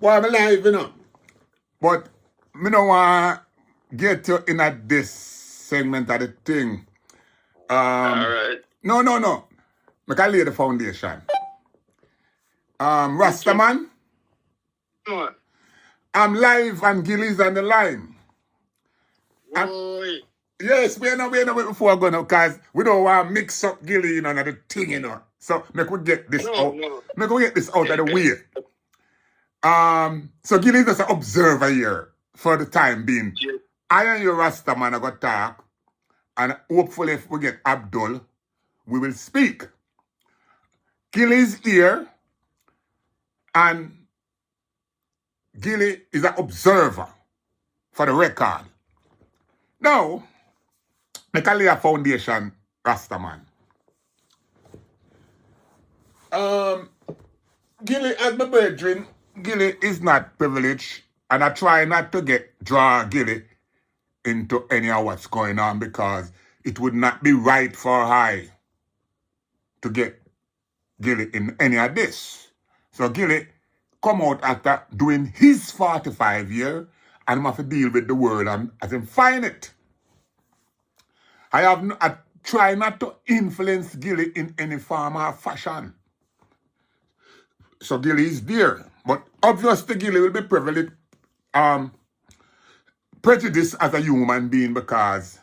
Well, I'm alive, you know. But me don't want to get you in at this segment of the thing. All right. No. I can lay the foundation. Okay. RastaMan, Come on. I'm live and Gilly's on the line. Boy. Yes, we know before I go now, because we don't want to mix up Gilly, you know, and the thing, you know. So make we get this out. No. Make we get this out of the way. So Gilly is just an observer here for the time being. Yeah. I and your RastaMan are gonna talk, and hopefully if we get Abdul, we will speak. Gilly's here, and Gilly is an observer for the record. Now, make a lay a foundation, RastaMan. Gilly, as my brethren, Gilly is not privileged, and I try not to draw Gilly into any of what's going on because it would not be right for I to get Gilly in any of this. So Gilly come out after doing his 45 year and have to deal with the world as him find it. I try not to influence Gilly in any form or fashion. So Gilly is there. But obviously Gilly will be prejudiced as a human being because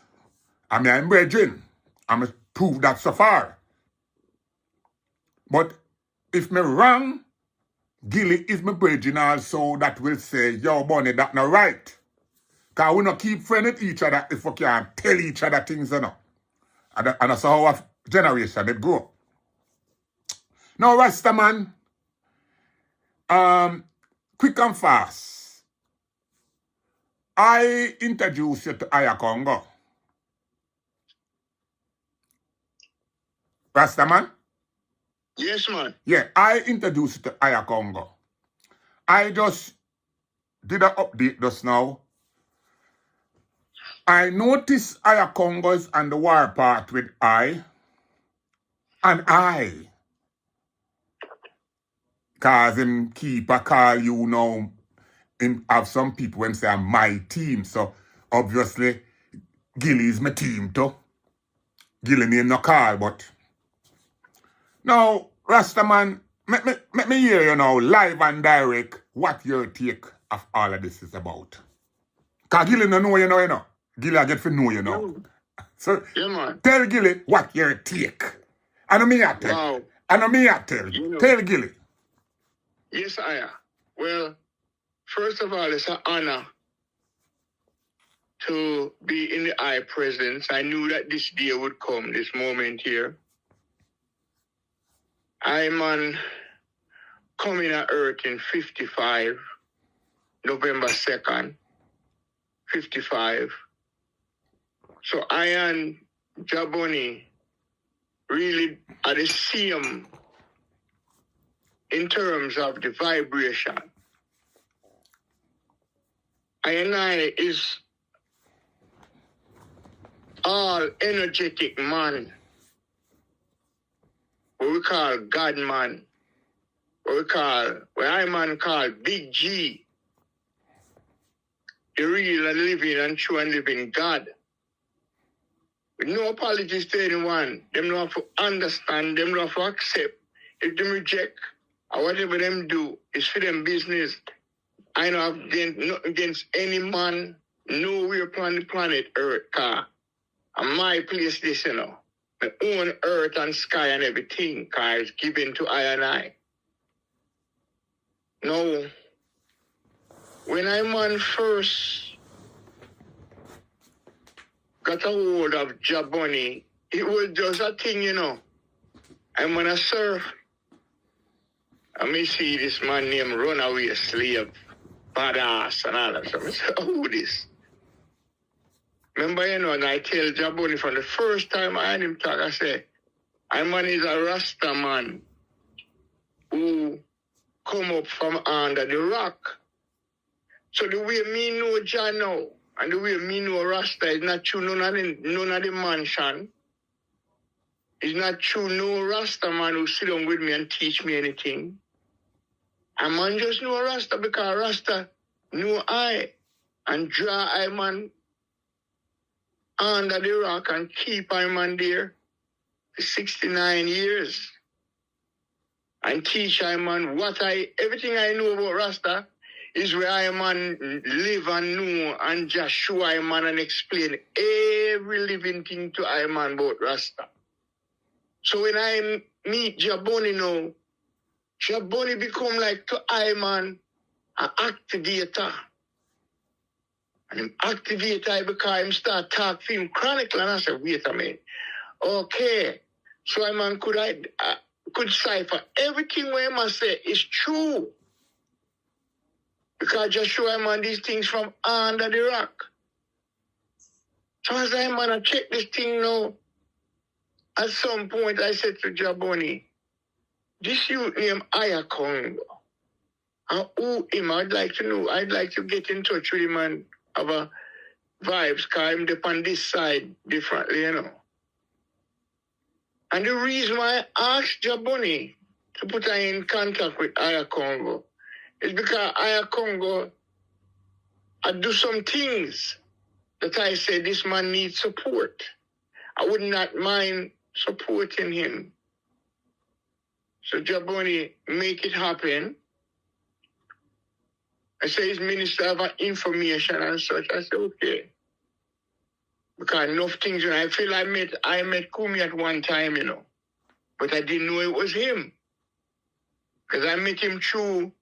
I'm brethren. I'm prove that so far. But if me wrong, Gilly is my brethren also that will say, yo, Bunny, that not right. Because we not keep friends with each other if we can tell each other things, you know. And that's how our generation it go. Now, RastaMan, quick and fast. I introduce you to Aya Congo. RastaMan? Yes, man. Yeah, I introduced you to Aya Congo. I just did an update just now. I noticed Aya Congo is on the war part with I. And I. Because him keep a call you know. Him have some people when say I'm my team. So obviously Gilly is my team too. Gilly name no call, but now RastaMan, let me hear you now, live and direct, what your take of all of this is about. Because Gilly no know you know, you know. Gilly I get to know you know. So Yeah, man. tell Gilly what your take. I know me I tell. Wow. I know me I tell. You know. Tell Gilly. Yes, I am. Well, first of all, it's an honor to be in the I presence. I knew that this day would come, this moment here. I'm on coming to Earth in 55, November 2nd, 55. So I and JahBunny really are the same in terms of the vibration. I and I is all energetic man, what we call God man, what I man call Big G, the real and living and true and living God. With no apologies to anyone. Them don't have to understand, them don't have to accept. If them reject, or whatever them do, is for them business. I don't have nothing against any man nowhere upon the planet Earth, car. And my place this, you know. My own earth and sky and everything, car is given to I and I. Now, when I man first got a hold of JahBunny, it was just a thing, you know. I'm gonna surf. I may see this man named Runaway Slave, badass and all that stuff. I said, who this? Remember, you know, and I tell JahBunny from the first time I heard him talk, I said, I man is a Rasta man who come up from under the rock. So the way me know Jah now, and the way me know Rasta is not true none of the mansion. It's not true no Rasta man who sit down with me and teach me anything. And man just know Rasta because Rasta know I and draw I man under the rock and keep I man there for 69 years. And teach I man everything I know about Rasta is where I man live and know and just show I man and explain every living thing to I man about Rasta. So when I meet JahBunny now, JahBunny become like to I man an activator. And him activator I because him start talk to him chronicle and I said, wait a minute. Okay. So I man could cipher everything where I say is true. Because just show him on these things from under the rock. So as I man I check this thing now, at some point I said to JahBunny, this youth named Aya Congo. And who him? I'd like to know. I'd like to get in touch with him and have a vibes, because I'm on this side differently, you know. And the reason why I asked JahBunny to put her in contact with Aya Congo is because Aya Congo I do some things that I said this man needs support. I would not mind supporting him. So JahBunny make it happen. I say he's Minister of Information and such. I said, okay. Because enough things, you know, I feel I met Kumi at one time, you know. But I didn't know it was him. Because I met him through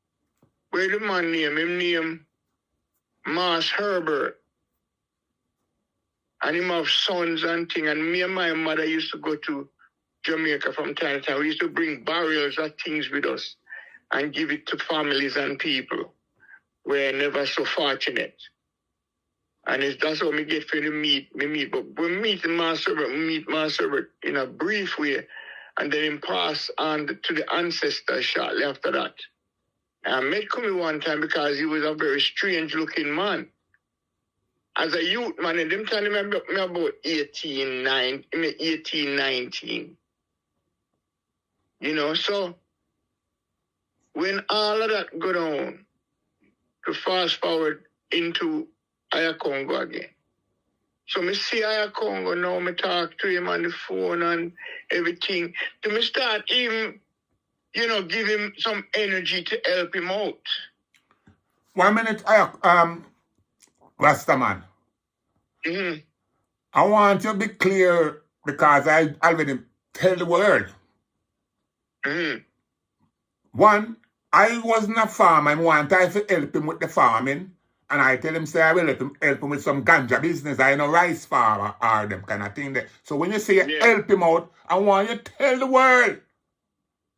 where the man named Mas Herbert. And him have sons and things. And me and my mother used to go to Jamaica from time to time. We used to bring barrels of things with us and give it to families and people. We're never so fortunate. And that's how we get for the meet. But we meet Master Herbert in a brief way, and then him pass on to the ancestors shortly after that. And I met Kumi one time because he was a very strange looking man. As a youth man, in them time, I'm about 18, 19. You know, so when all of that go down, to fast forward into Aya Congo again. So me see Aya Congo now, me talk to him on the phone and everything. To me start even, you know, give him some energy to help him out. 1 minute, RastaMan. Mm-hmm. I want you to be clear because I already tell the world. Mm-hmm. One, I wasn't a farmer. I want to help him with the farming. And I tell him, say, I will help him with some ganja business. I know rice farmer or them kind of thing there. So when you say help him out, I want you to tell the world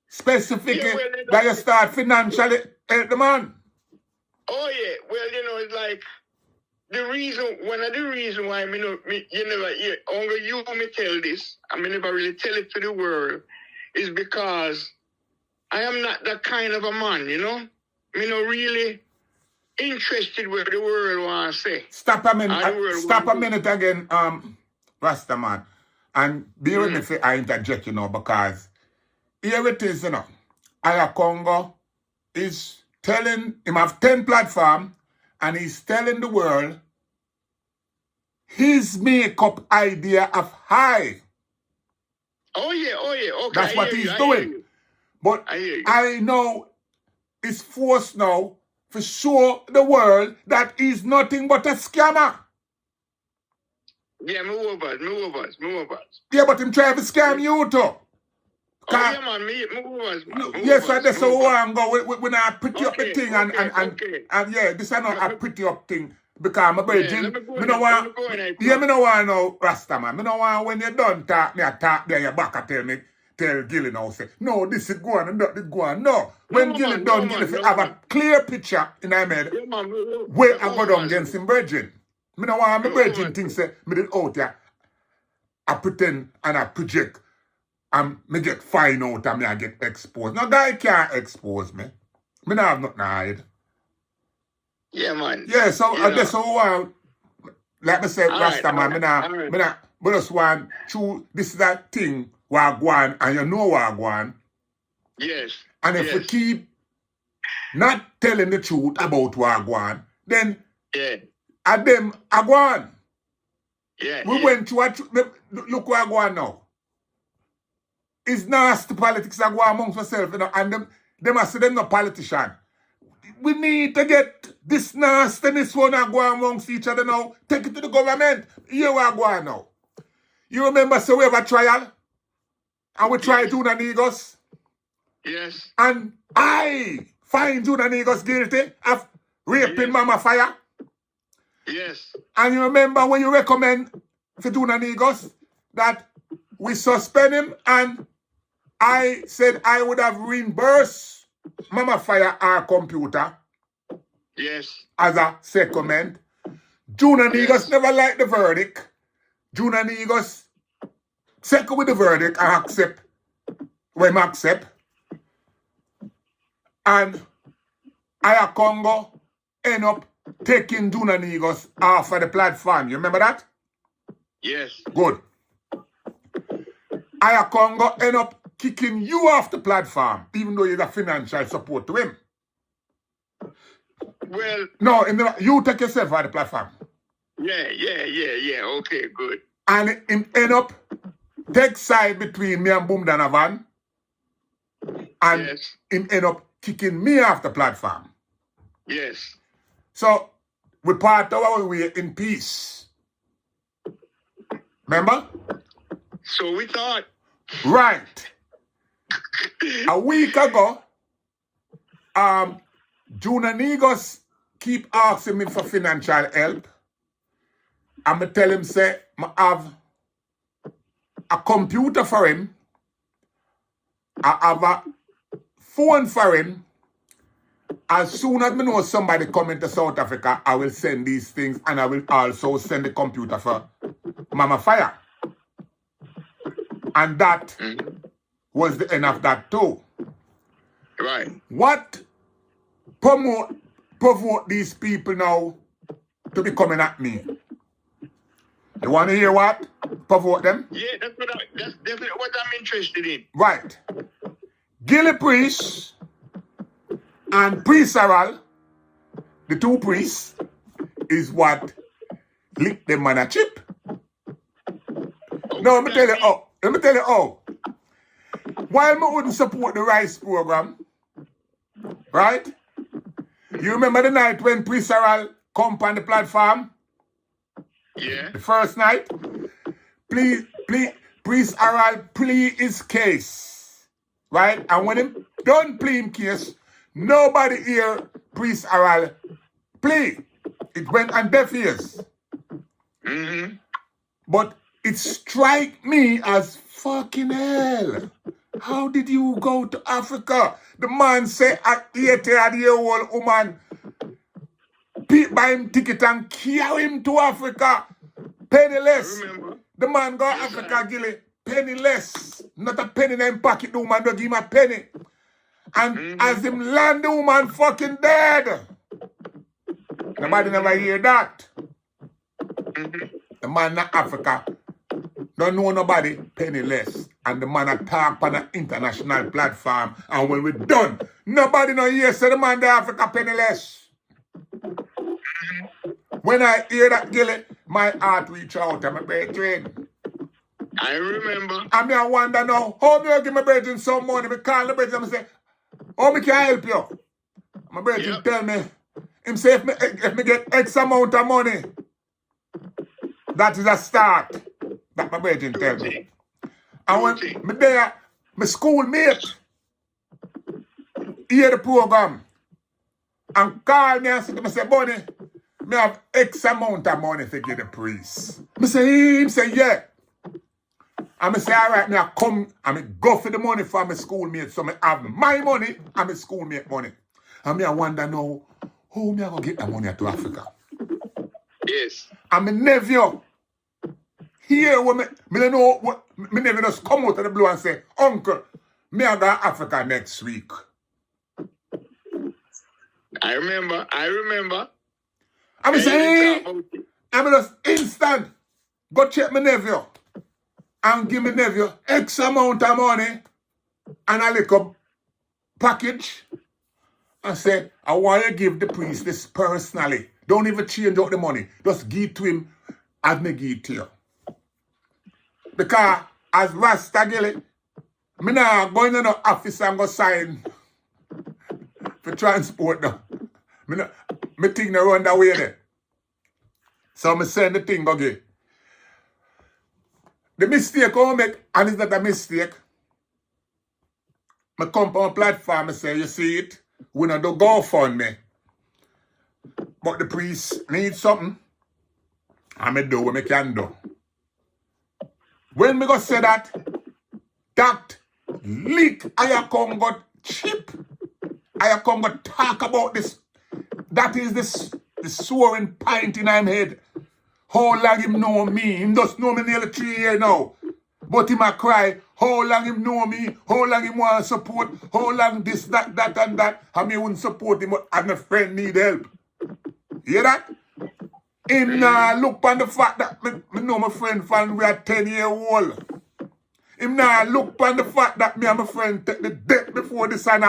specifically that you start financially help the man. Oh, yeah. Well, you know, it's like one of the reasons why you never hear, only you me tell this, I never really tell it to the world, is because I am not that kind of a man, you know? Me not really interested with the world wants to say. Stop a minute again, RastaMan. And be with me if I interject, you know, because here it is, you know. Aya Congo is telling him have 10 platform and he's telling the world his makeup idea of high. Oh yeah, okay. That's what he's doing. But I know it's forced now to show the world that he's nothing but a scammer. Yeah, move us. Yeah, but him try to scam you too. Oh yeah, man, move us. Yes, that's how I go. When I pretty up the thing and yeah, this is not a pretty up thing. Because my virgin, me no want no RastaMan. Me no want when you done talk, me a talk there, you back and tell Gilly now, say, no, this is going and that is going. No. When Gilly done, Gilly have a clear picture in my head where I go down against him virgin. Me no want my virgin thing say, me did out here, I pretend and I project and me get fine out and me I get exposed. No guy can't expose me. Me no have nothing to hide. Yeah, man. Yeah, so that's how like I said, RastaMan, me just want to, this is that thing where I go on, and you know where I go on. Yes. And if we keep not telling the truth about Wagwan, then Yeah. at them Agwan. Yeah. We went to look where Agwan now. It's nasty politics that go amongst themselves, you know, and them are say them no politician. We need to get this nastiness one and go amongst each other now. Take it to the government. Here we are going now. You remember, so we have a trial? And we tried Juna Negos. Yes. And I find Juna Negos guilty of raping Mama Fire. Yes. And you remember when you recommend for Juna Negos that we suspend him, and I said I would have reimbursed Mama Fire our computer. Yes. As a second. Juna Negos never liked the verdict. Juna Negos second with the verdict and accept when I accept. And Aya Congo end up taking Juna Negos off of the platform. You remember that? Yes. Good. Aya Congo end up kicking you off the platform, even though you're the financial support to him. Well. No, you take yourself off the platform. Yeah. Okay, good. And him end up take side between me and Boom Donovan. And him end up kicking me off the platform. Yes. So we part our way in peace. Remember? So we thought. Right. A week ago, Juna Negos keep asking me for financial help. I'm going to tell him, say, I have a computer for him. I have a phone for him. As soon as I know somebody coming to South Africa, I will send these things, and I will also send the computer for Mama Fire. And that was the end of that too. Right. What provoke these people now to be coming at me? You want to hear what provoke them? Yeah, that's definitely what I'm interested in. Right. Gillie priest and Priest Harold, the two priests, is what licked them on a chip. No, let me tell you how. While I wouldn't support the rice program, right? You remember the night when Priest Harold come on the platform? Yeah. The first night? Priest Harold plead his case, right? And when him done plead his case, nobody hear Priest Harold plea. It went on deaf ears. Mm-hmm. But it strike me as fucking hell. How did you go to Africa? The man say at 80-year-old woman buy him ticket and carry him to Africa. Penniless. The man go to Africa, Gilly. Penniless. Not a penny in his pocket, the woman don't give him a penny. And as him land, the woman fucking dead. Nobody never hear that. The man in Africa don't know nobody penniless. And the man attack on an international platform. And when we done, nobody no hear say the man in Africa penniless. When I hear that, Gilly, my heart reach out to my brethren. I remember. And me I wonder now, how me I give my brethren some money? Me call the brethren and say, how me can help you? My brethren tell me, him say if me get X amount of money, that is a start. That my brethren tell me. And when me there, my schoolmate hear the program and call me and say, Bunny, me have X amount of money to give the priest. Me say, him say, yeah. And I say, all right, I come and I go for the money for my schoolmate. So I have my money and my schoolmate money. And I wonder now, how am I going to get the money to Africa? Yes. And my nephew, here, when me don't know what, my nephew just come out of the blue and say, Uncle, me I go to Africa next week. I remember. And I say, I'm just instant, go check my nephew. And give me nephew X amount of money and a little package. and say, I want you to give the priest this personally. Don't even change out the money. Just give it to him as me give it to you. Because as Rasta Gillie, me now going to the office and go sign for transport now. Me think they run that way there. So me send the thing go get. The mistake I make, and it's not a mistake. I come on a platform and say, you see it, we not do GoFundMe. But the priest needs something, and me do what I can do. When me go say that leak I come got cheap. I come got talk about this. That is the soaring pint in him head. How long him know me? Him just know me nearly 3 years now. But him a cry, how long him know me? How long him want support? How long this, that, and that? And me wouldn't support him, and my friend need help. Hear that? Him now look on the fact that me know my friend from we are 10-year-old. Him now look on the fact that me and my friend take the debt before the son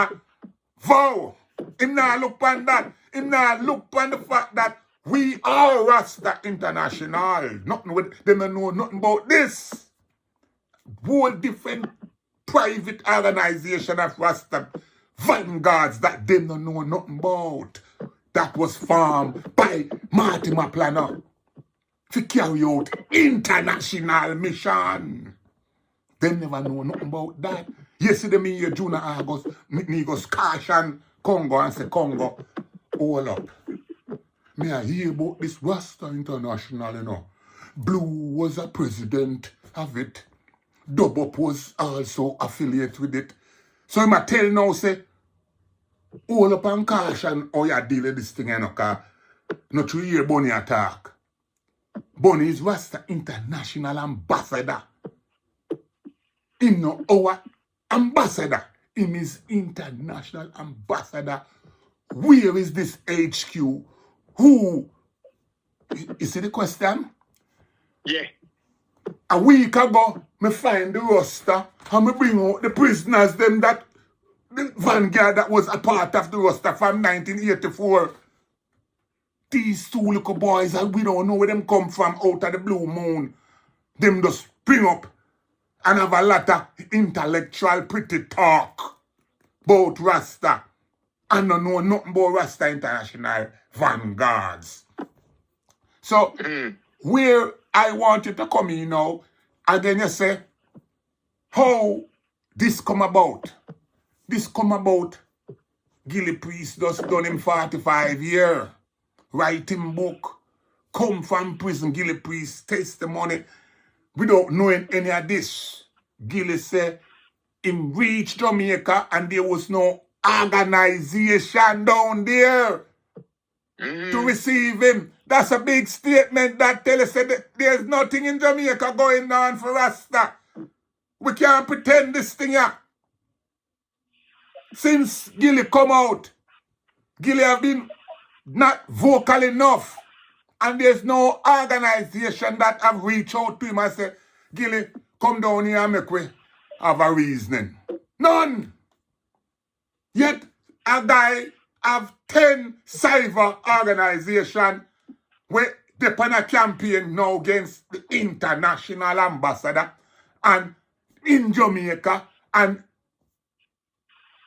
vow. Him now look on that. Him now look on the fact that we are Rasta International. Nothing with them know nothing about this. Whole different private organization of Rasta vanguards that them don't know nothing about. That was formed by Marty Planner to carry out international mission. They never know nothing about that. Yesterday me here, June and August, me go caution Congo and say, Congo, all up. Me I hear about this Rasta International, you know. Blue was a president of it. Dub Up was also affiliated with it. So I tell now, say, all up and caution how you deal with this thing, you know, because not to hear Bunny attack. Bunny is Rasta International Ambassador. Him no our ambassador. Him is international ambassador. Where is this HQ? Who? You see the question? Yeah. A week ago, me find the Rasta and me bring out the prisoners, them that the vanguard that was a part of the Rasta from 1984. These two little boys, and we don't know where them come from out of the blue moon. Them just spring up and have a lot of intellectual pretty talk about Rasta. And don't know nothing about Rasta International vanguards. So, where I want you to come in now, again you say, how this come about? This come about, Gillie Priest just done him 45 years. Writing book, come from prison, Gillie Priest, testimony. Without knowing any of this, Gillie said, him reached Jamaica and there was no organization down there to receive him. That's a big statement that tells us that there's nothing in Jamaica going on for Rasta. We can't pretend this thing here. Since Gillie come out, Gillie have been not vocal enough. And there's no organization that have reached out to him and said, Gillie, come down here and make we have a reasoning. None. Yet a guy have 10 cyber organization where they on a campaign now against the international ambassador and in Jamaica, and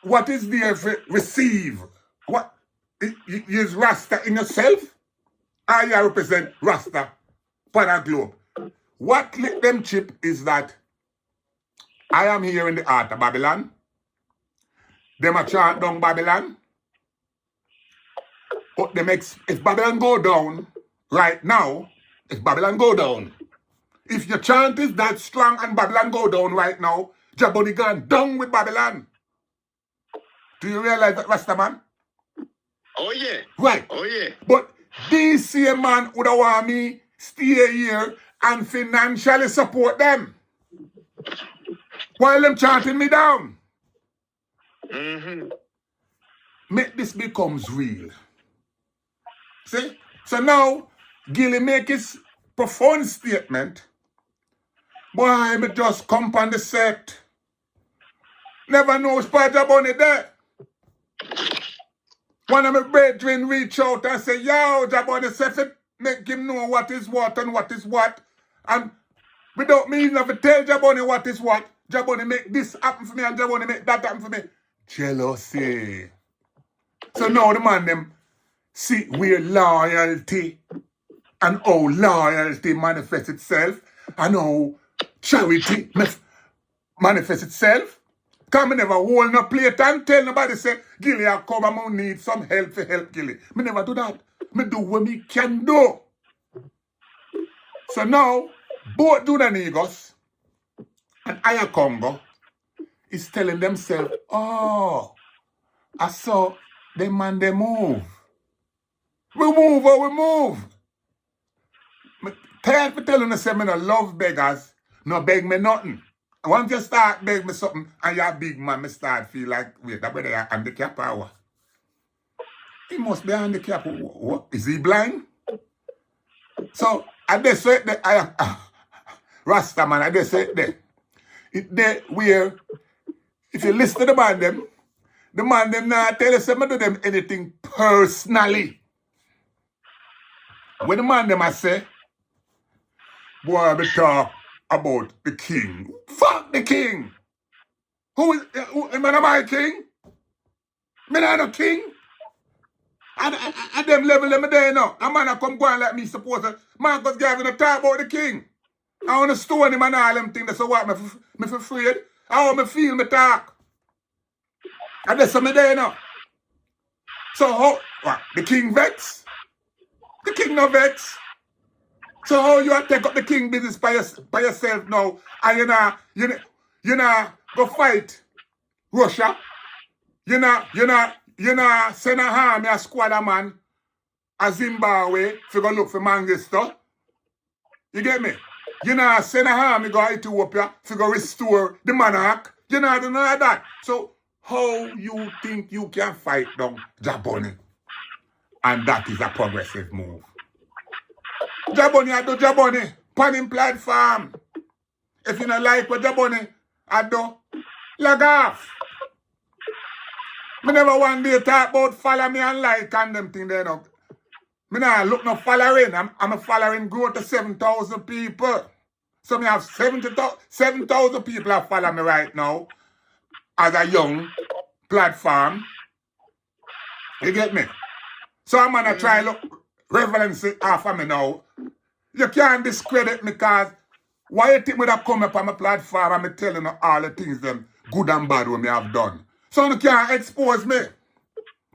what is there for receive? What is Rasta in yourself? I represent Rasta for the globe. What lit them chip is that I am here in the heart of Babylon. Them a chant down Babylon. But them if Babylon go down right now, if Babylon go down, if your chant is that strong and Babylon go down right now, JahBunny gone down with Babylon. Do you realize that, RastaMan? Oh yeah. Right. Oh yeah. But this same man would want me stay here and financially support them while them chanting me down. Make this becomes real. See? So now, Gillie make his profound statement. Boy, me just come on the set. Never know which part JahBunny there. One of my brethren reach out and say, yo, JahBunny, say fit make him know what is what and what is what. And without me even tell JahBunny what is what, JahBunny make this happen for me and JahBunny make that happen for me. Jealousy. So now the man them see where loyalty and how loyalty manifests itself and how charity manifests itself. Because I never hold no plate and tell nobody say, Gilly, I come and I need some help for help Gilly. I never do that. I do what I can do. So now, both Dunanigos and Aya Congo is telling themselves, oh, I saw them man they move. We move or we move. I tired for telling them I no love beggars, no beg me nothing. Once you start beg me something and you're a big man, I start feel like, wait, that brother handicapped or what? He must be handicapped. What? Is he blind? So, I just say that RastaMan, I just say that. It there where, if you listen to the man them now tell you something do them anything personally. When the man them I say, boy, we talk about the king. Fuck the king. Am I not my king? Me not no king. At them level them there now. A man a come go and let me suppose that Marcus Garvey no talk about the king. I want to stone him and all them things. So what? Me for afraid. How me feel me talk. And that's me there now. So how what? The king vex? The king no vex. So how you take up the king business by yourself now and you know go fight Russia? You know send a army a squad of man a Zimbabwe to go look for Mangisto. You get me? You know send a army go Ethiopia to go restore the monarch. You know do none of that. So how you think you can fight down JahBunny? And that is a progressive move. JahBunny, I do JahBunny. Pan him platform. If you don't like what JahBunny, I do. Log off. Me never one day talk about follow me and like and them thing there now. Me nah look no following. I'm a following grow to 7,000 people. So me have 7,000 people that follow me right now as a young platform. You get me? So I'm gonna try look relevancy off of me now. You can't discredit me because why you think me that come up on my platform and me telling you all the things them good and bad what me have done. So you can't expose me.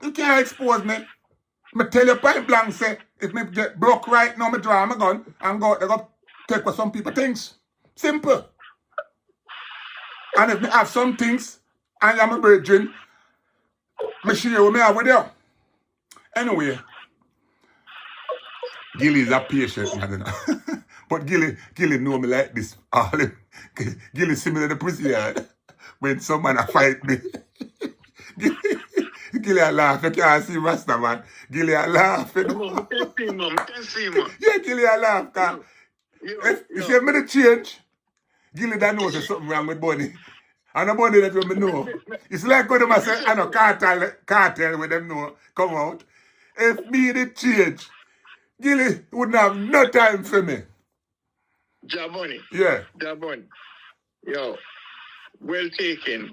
You can't expose me. Me tell you point blank say, if me get broke right now, me draw my gun and go take what some people thinks. Simple. And if me have some things and I'm a virgin, me share what me have with you. Anyway, Gilly is a patient man, you know. But Gilly know me like this. Gilly see me in the prison yard when someone a fight me. Gilly a laugh. You can't see RastaMan. Gilly a laugh. You know? Yeah, Gilly a laugh. If you make a change, Gilly don't know there's something wrong with Bunny. And the Bunny that we know. It's like when they say, I know cartel with them know come out. If me did change, Gilly wouldn't have no time for me. JahBunny. Yeah. JahBunny. Yo, well taken.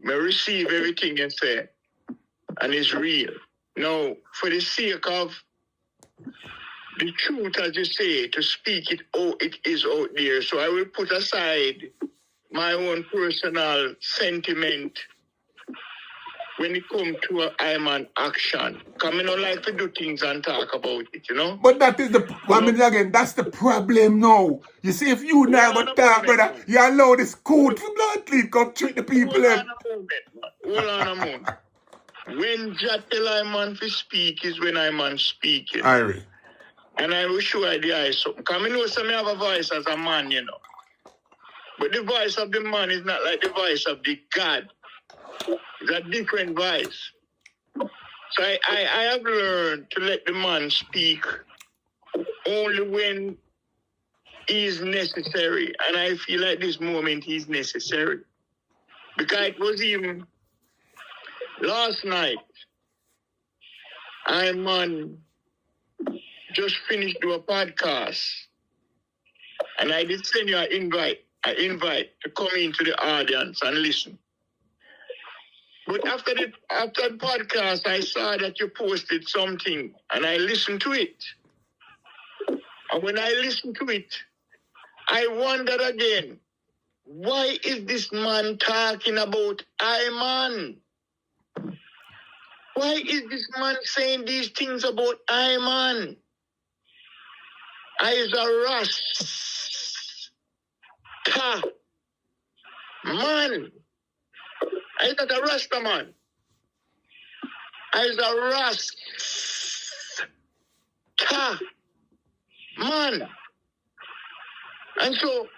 Me receive everything you say. And it's real. Now, for the sake of the truth, as you say, to speak it out, it is out there. So I will put aside my own personal sentiment when it comes to I'm an action. Because I don't like to do things and talk about it, you know? But that is again, that's the problem now. You see, if you now go talk, brother, you allow this code for blood come treat the people. Hold on a moment. When Jah tell I man to speak is when I man speaking. Irie. And I will show you the eyes something. Because I know some have a voice as a man, you know. But the voice of the man is not like the voice of the God. It's a different voice. So I have learned to let the man speak only when he is necessary. And I feel like this moment is necessary. Because it was even last night I'm just finished do a podcast. And I did send you an invite to come into the audience and listen. But after the podcast, I saw that you posted something and I listened to it. And when I listened to it, I wondered again, why is this man talking about I man? Why is this man saying these things about I man? I is a Rasta man. I is not a Rasta man. I is a Rasta man. And so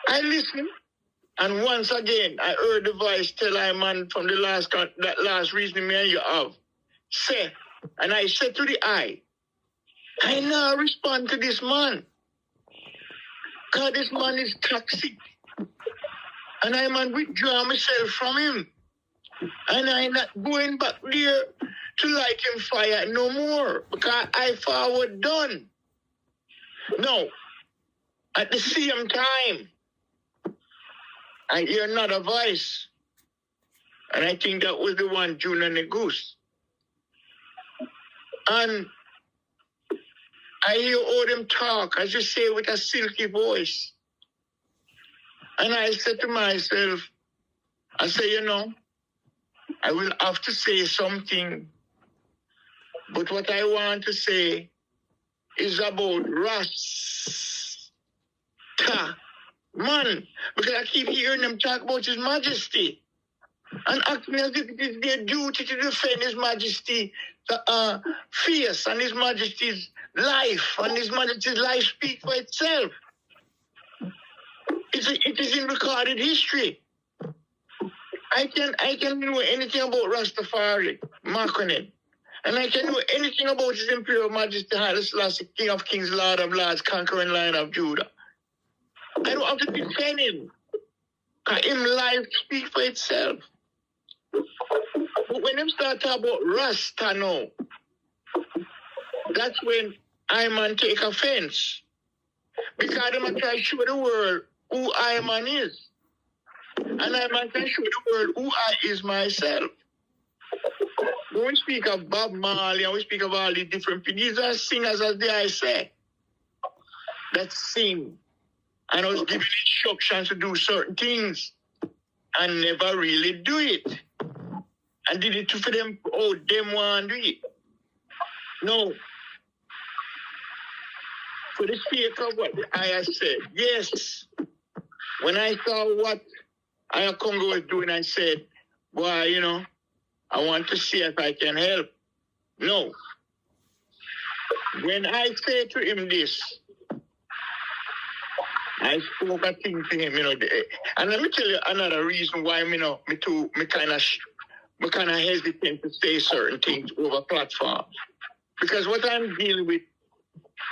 I listened, and once again I heard the voice tell I man from the last reasoning me and you have. Say, and I said to the I now respond to this man. Because this man is toxic. And I man withdraw myself from him. And I'm not going back there to light him fire no more. Because I forward done. No. At the same time, I hear another voice. And I think that was the one, Junior and the Goose. And I hear all them talk, as you say, with a silky voice. And I said to myself, I say, you know, I will have to say something. But what I want to say is about RastaMan. Because I keep hearing them talk about His Majesty. And acting as if it is their duty to defend His Majesty fierce and His Majesty's life. And His Majesty's life speaks for itself. It is in recorded history. I can know anything about Rastafari, Makonnen. And I can know anything about His Imperial Majesty Haile Selassie, King of Kings, Lord of Lords, conquering Lion of Judah. I don't have to defend him. Because him life speaks for itself. But when them start talking about Rasta now, that's when I man take offense. Because them are trying to show the world who I man is. And I man can show the world who I is myself. When we speak of Bob Marley and we speak of all these different people, these are singers as I say that sing. And I was given instructions to do certain things and never really do it. And did it for them, them want to do it. No. For the sake of what I said, yes. When I saw what Aya Congo was doing, I said, boy, you know, I want to see if I can help. No. When I said to him this, I spoke a thing to him, you know, and let me tell you another reason why, you know, me kind of hesitant to say certain things over platforms. Because what I'm dealing with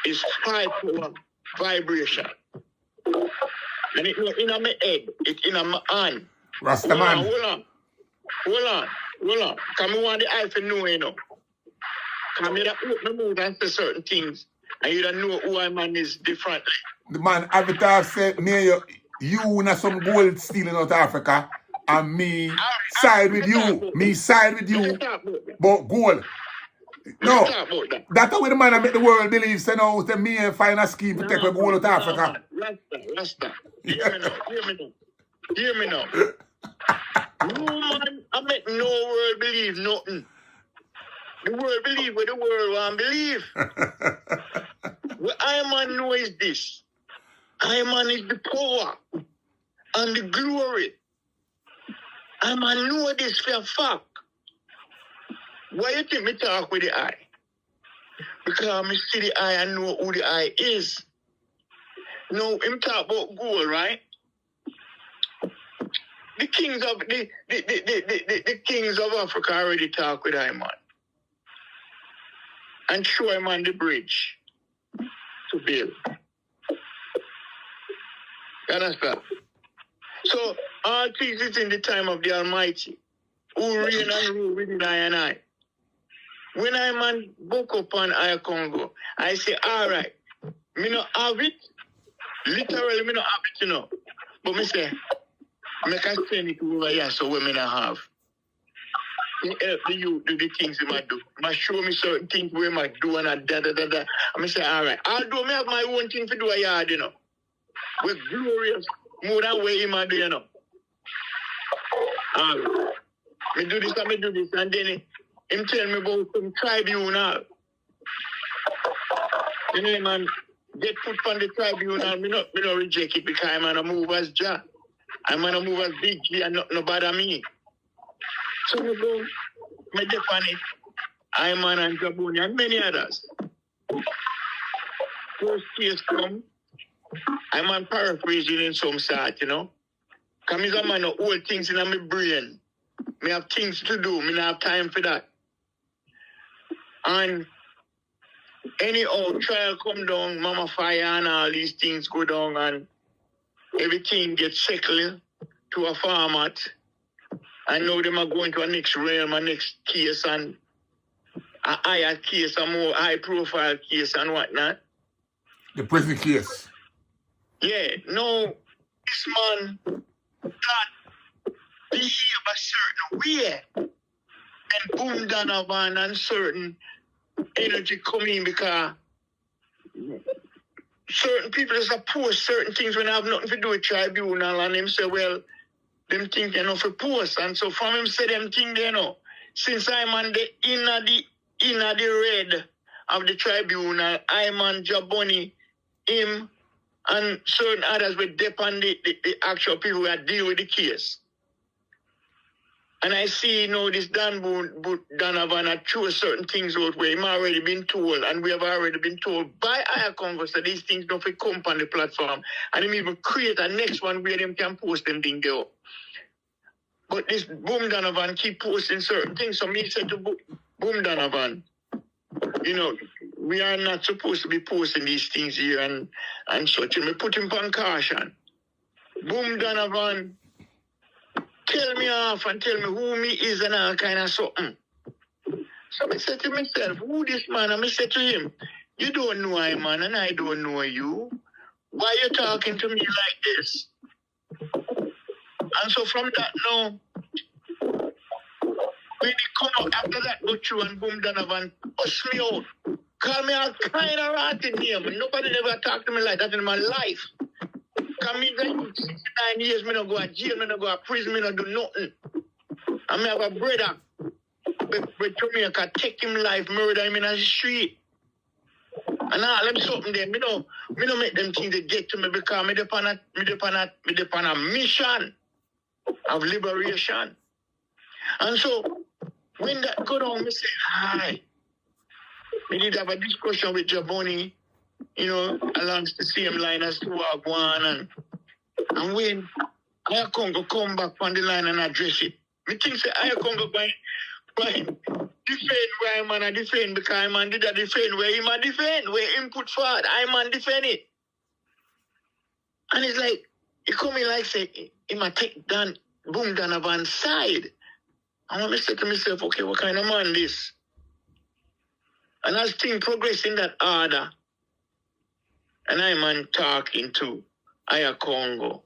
is high power vibration. And it's not in my head, it's in my hand. RastaMan. Hold on. Come on, want the eye to know, you know. Come here, open my mouth and say certain things, and you don't know who I man is differently. The man Avatar said, me, you na some gold stealing out of Africa, and me side with you. But gold. No, that's how the man that make the world believe, say no, say me and find a scheme to take a gold out of Africa. Rasta. Hear me now. No man, I make no world believe nothing. The world believe what the world want believe. What I man know is this. I man is the power and the glory. I man know this for a fact. Why you think me talk with the eye? Because I see the eye and know who the eye is. Now, him talk about gold, right? The kings of the kings of Africa already talk with I man. And show him on the bridge to build. You understand? So all things is in the time of the Almighty, who reign and rule within I and I. When I man book up on Aya Congo, I say, all right, me not have it. Literally, me not have it, you know. But me say, make us send it over here so we me not have. Me help the youth do the things they might do. Me show me certain things we might do and da da da da. And me say, all right. Although me have my own thing to do a yard, you know. We're glorious more than where he might do, you know. Me do this and me do this. And then him tell me about some tribunal. You know, man, get put on the tribunal. Me not reject it because I'm on a move as Jah. I'm on a move as Big G and not bother me. So me go, me dip on it. I'm on and JahBunny and many others. First case come, I'm on paraphrasing in some sort, you know. Because I'm a man of old things in my brain. Me have things to do. Me not have time for that. And anyhow, trial come down, mama fire and all these things go down and everything gets settled to a format. And now them are going to a next realm, a next case and a higher case, a more high profile case and whatnot. The prison case. Yeah, no, this man that behave a certain way. And boom Donovan and certain energy come in because certain people just post certain things when I have nothing to do with tribunal and him say, well, them think enough to post. And so from him say them thing there, you know, since I'm on the inner the red of the tribunal, I'm on JahBunny, him and certain others will depend on the actual people who are deal with the case. And I see, you know, this Donovan had threw certain things out where him already been told, and we have already been told by our Congress that these things don't fit come on the platform. And him even create a next one where them can post them thing there. But this Boom Donovan keep posting certain things. So me said to Boom Donovan, you know, we are not supposed to be posting these things here and such. And me put him on caution. Boom Donovan tell me off and tell me who me is and all kind of something. So I said to myself, who this man? And I said to him, you don't know I, man, and I don't know you. Why you talking to me like this? And so from that now, when they come out after that, go through and Boom Donovan, push me out. Call me all kind of rotten name. Nobody never talked to me like that in my life. Because me, 69 years, me don't go to jail, me don't go to prison, me don't do nothing. And me have a brother, but Jamaica take him life, murder him in the street. And all them something there, me don't make them things that get to me because me depend on a mission of liberation. And so, when that go down, me say, hi. We did have a discussion with JahBunny, you know, along the same line as to walk one. And when I come back on the line and address it, me think say I go by defend where I'm gonna defend because I'm on did a defend where him a defend, where him put forward, I'm on defend it. And it's like, he come in like say, he might take down Boom Donovan's side. And I say to myself, okay, what kind of man this? And as things progress in that order, and I'm on talking to Aya Congo,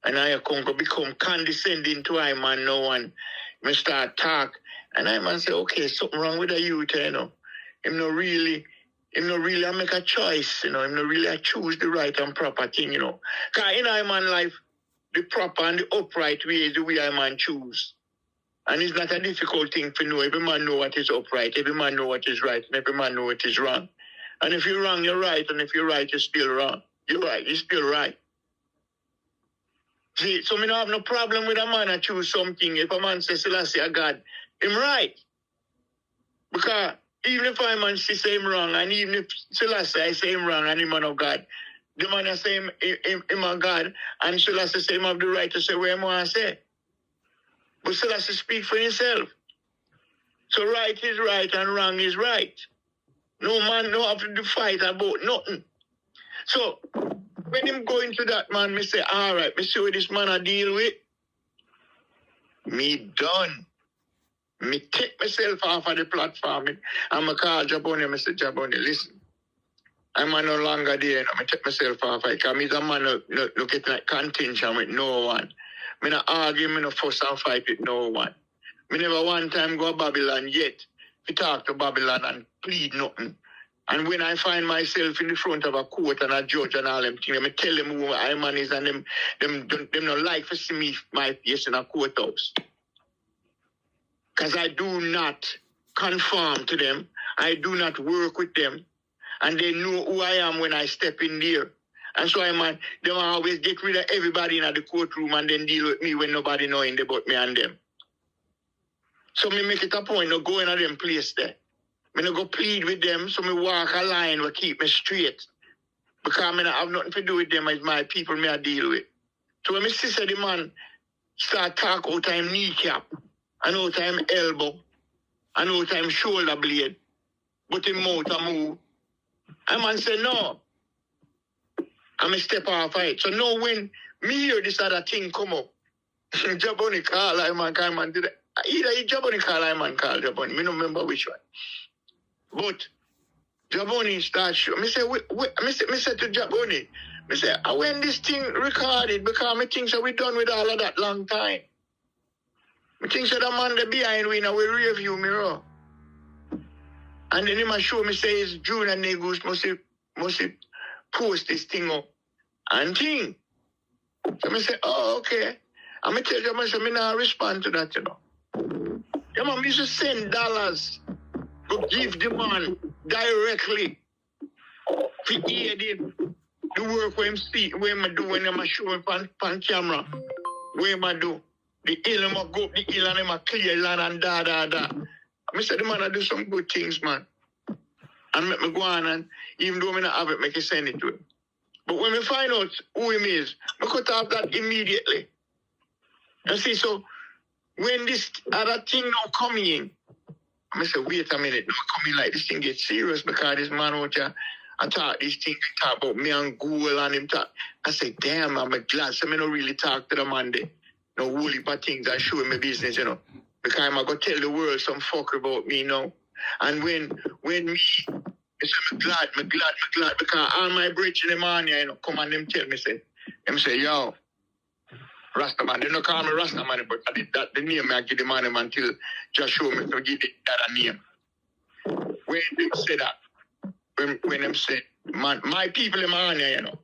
and Aya Congo become condescending to I man now and me start talk, and I man say, okay, something wrong with the youth, you know. Him no really I make a choice, you know, him no really I choose the right and proper thing, you know. Because in I man life, the proper and the upright way is the way I man choose. And it's not a difficult thing to know. Every man know what is upright, every man know what is right, and every man know what is wrong. And if you're wrong, you're right, and if you're right, you're still wrong. You're right, you're still right. See, so me don't have no problem with a man that choose something. If a man says, Selassie, a God, him right. Because even if I man say him wrong, and even if Selassie I say him wrong, and him man of God, the man that say him a God, and Selassie say him have the right to say what him want to say. But Selassie speak for himself. So right is right and wrong is right. No man no have to fight about nothing. So when him go into that man, me say, all right, me see what this man I deal with. Me done. Me take myself off of the platform and I call JahBunny. I say, JahBunny, listen. I'm no longer there. I take myself off it. Because I'm a man no get like contention with no one. I not argue, I no fuss and fight with no one. I never one time go to Babylon yet. We talk to Babylon and plead nothing. And when I find myself in the front of a court and a judge and all them things, I tell them who I man is and them don't like to see me my face in a courthouse. Because I do not conform to them. I do not work with them. And they know who I am when I step in there. And so they always get rid of everybody in the courtroom and then deal with me when nobody knowing about me and them. So me make it a point of going to them place there. Me no go plead with them, so me walk a line will keep me straight. Because me not have nothing to do with them as my people me I deal with. So when me see the man start talk out time kneecap, and out time elbow, and out time shoulder blade, but him mouth a move, I man say no. And me step off it. So now when me hear this other thing come up, JahBunny call I man, did it. Either JahBunny call I man call JahBunny. Me don't remember which one. But JahBunny starts show. Me say to JahBunny, me say, when this thing recorded, because me think so we done with all of that long time. Me think so the man the behind we now we review me raw. And then he must show me say it's June and Negus must post this thing up. And thing. So me say, oh, okay. And me tell you, I not respond to that, you know. Yeah, man, me should send dollars to give the man directly to hear the work when him see, when I do, when I show him on camera, when I do. The hill, I go up the hill and I clear land and da. I said, the man, I do some good things, man. And make me go on and, even though I not have it, make it send it to him. But when we find out who him is, I cut off that immediately. You see, so when this other thing now coming in, I say, wait a minute, don't come in like this thing gets serious because this man out here, I thought this thing talk about me and Gould and him talk. I say, damn, I'm glad. So I don't really talk to the man there. No whole heap of things I show him my business, you know. Because I'm going to tell the world some fuck about me now. And when me, I say, I'm glad, because all my bridge in the morning, you know, come and them tell me, say, yo, RastaMan. They don't call me RastaMan, but that the name I give the man until just show me to give it that name. When they say that, when them say, man, my people in Anya, you know,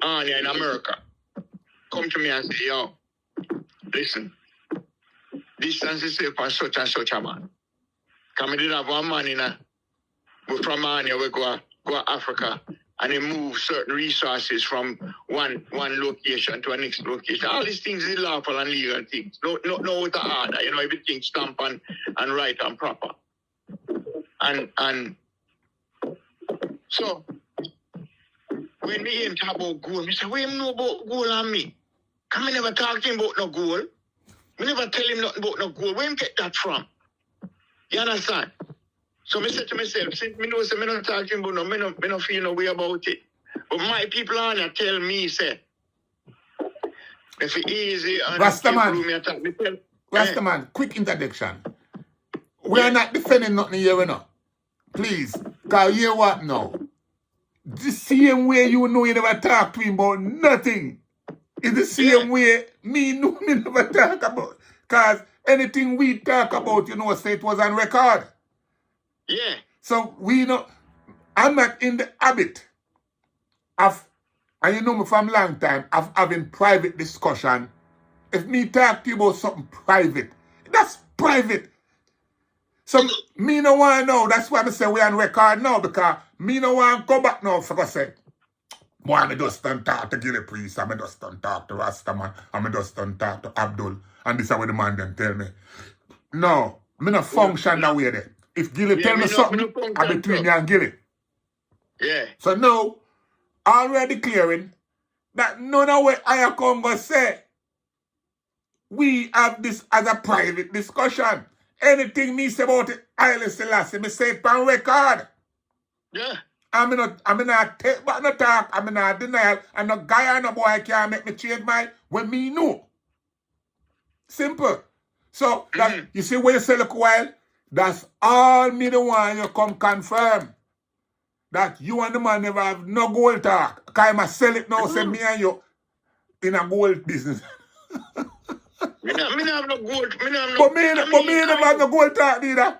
Anya in America, come to me and say, yo, listen, distance yourself from such and such a man. Because we did have one man from Anya, we go Africa, and they move certain resources from one location to a next location. All these things is lawful and legal things. No with the order, you know, everything stamped and right and proper. And so when me hear him talk about gold, I say, what him know about gold and me? Because I never talk to him about no gold. I never tell him nothing about no gold. Where him get that from? You understand? So I said to myself, since I know say I don't talk to him about no, I don't feel no way about it. But my people on there tell me, say, if it's easy and RastaMan, RastaMan, quick interjection. We are not defending nothing here, you know. Please, because you hear what now? The same way you know you never talk to him about nothing. It's the same way me never talk about. Because anything we talk about, you know, say it was on record. Yeah. So we know, I'm not in the habit of, and you know me from long time, of having private discussion. If me talk to you about something private, that's private. So me no want to know. That's why I say we on record now, because me no want to go back now for I say, boy, I just don't talk to Gillie Priest, I just don't talk to RastaMan, I just don't talk to Abdul, and this is what the man them tell me. No, me no function that way there. If Gillie tell me something, I'm between me and Gillie. Yeah. So now, already clearing that none of what I come go say, we have this as a private discussion. Anything me say about it, Haile Selassie, me say it on record. Yeah. I'm not take back no talk, I'm not denial, and no guy or no boy can't make me change my when me know. Simple. So, that, you see, when you say, look, while, that's all me the one you come confirm. That you and the man never have no gold talk. Because I must sell it now, say me and you in a gold business. Me not have no gold. Me not have no. But me never have no gold talk neither.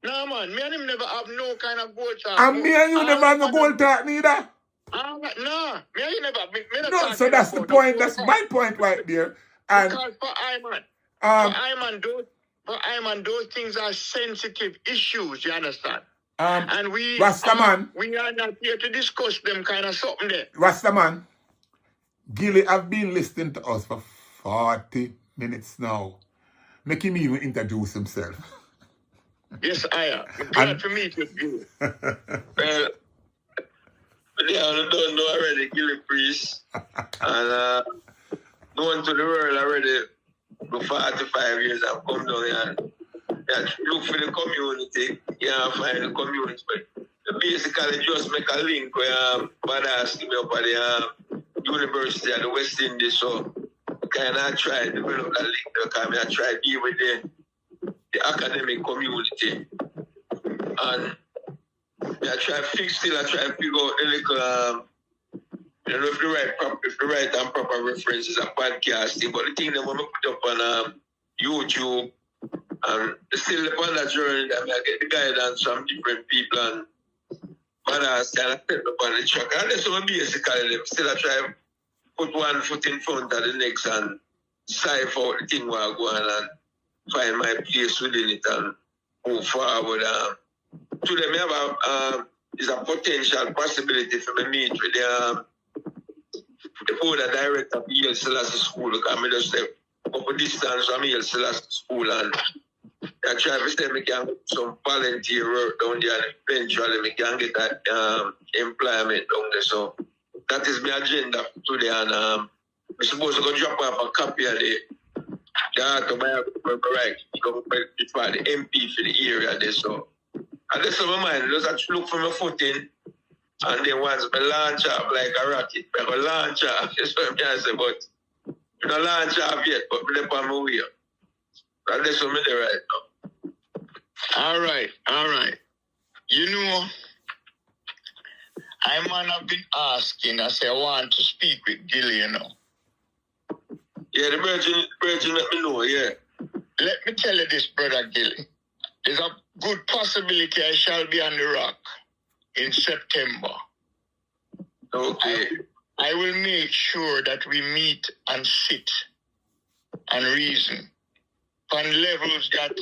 No, man. Me and him never have no kind of gold talk. And me and you never have no gold talk neither. No. Me and you never. No, so that's the point. That's my point right there. And because for Iman, those things are sensitive issues. You understand? And we RastaMan, we are not here to discuss them kind of something there. RastaMan, Gilly have been listening to us for 40 minutes now. Make him even introduce himself. Yes, I am. I'm glad to meet you, Gilly. Well, yeah, I don't know already, Gilly Priest. And going to the world already for 45 years. I've come down here and look for the community. Yeah, find the community. But basically, just make a link where Badass give me up at the University at the West Indies. So, kind of try to develop that link because I try to be with the academic community. And I try to figure out the little, if the right and proper references are podcasting, but the thing that when I put up on YouTube, still upon that journey, that I get the guidance from different people and Badass kind of step up on the track. And that's what basically, still I try to put one foot in front of the next and cipher out the thing where I go on and find my place within it and move forward. To them, is a potential possibility for me to meet with the board director of Yale Selassie School, because I just step up a distance from Yale Selassie School and I try to say I can get some volunteer work down there and eventually I can get that employment down there. So that is my agenda for today, and I'm supposed to go drop off a copy of the autobiography, right? For the MP for the area there. So and that's on my mind. Just actually look for my footing. And then once I launch off like a rocket, I go launch off. That's what I say, but I don't launch off yet, but I'm on my way. And that's what I'm doing right now. All right. You know, I might have been asking, I say I want to speak with Gilly, you know. Yeah, the virgin let me know, yeah. Let me tell you this, brother Gilly. There's a good possibility I shall be on the rock in September. Okay. I will make sure that we meet and sit and reason on levels that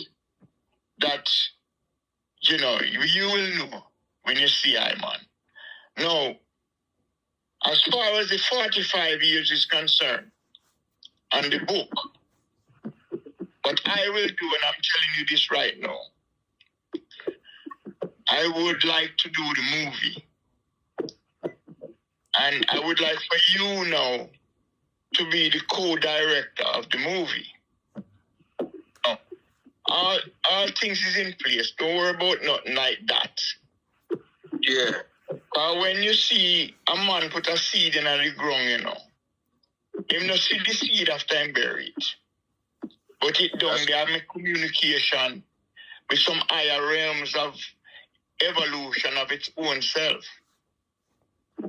you know, you will know when you see Iman. Now, as far as the 45 years is concerned, and the book, what I will do, and I'm telling you this right now, I would like to do the movie. And I would like for you now to be the co-director of the movie. Now, all things is in place. Don't worry about nothing like that. Yeah. But when you see a man put a seed in the ground, you know, him not see the seed after him bury it. But it down there make communication with some higher realms of evolution of its own self.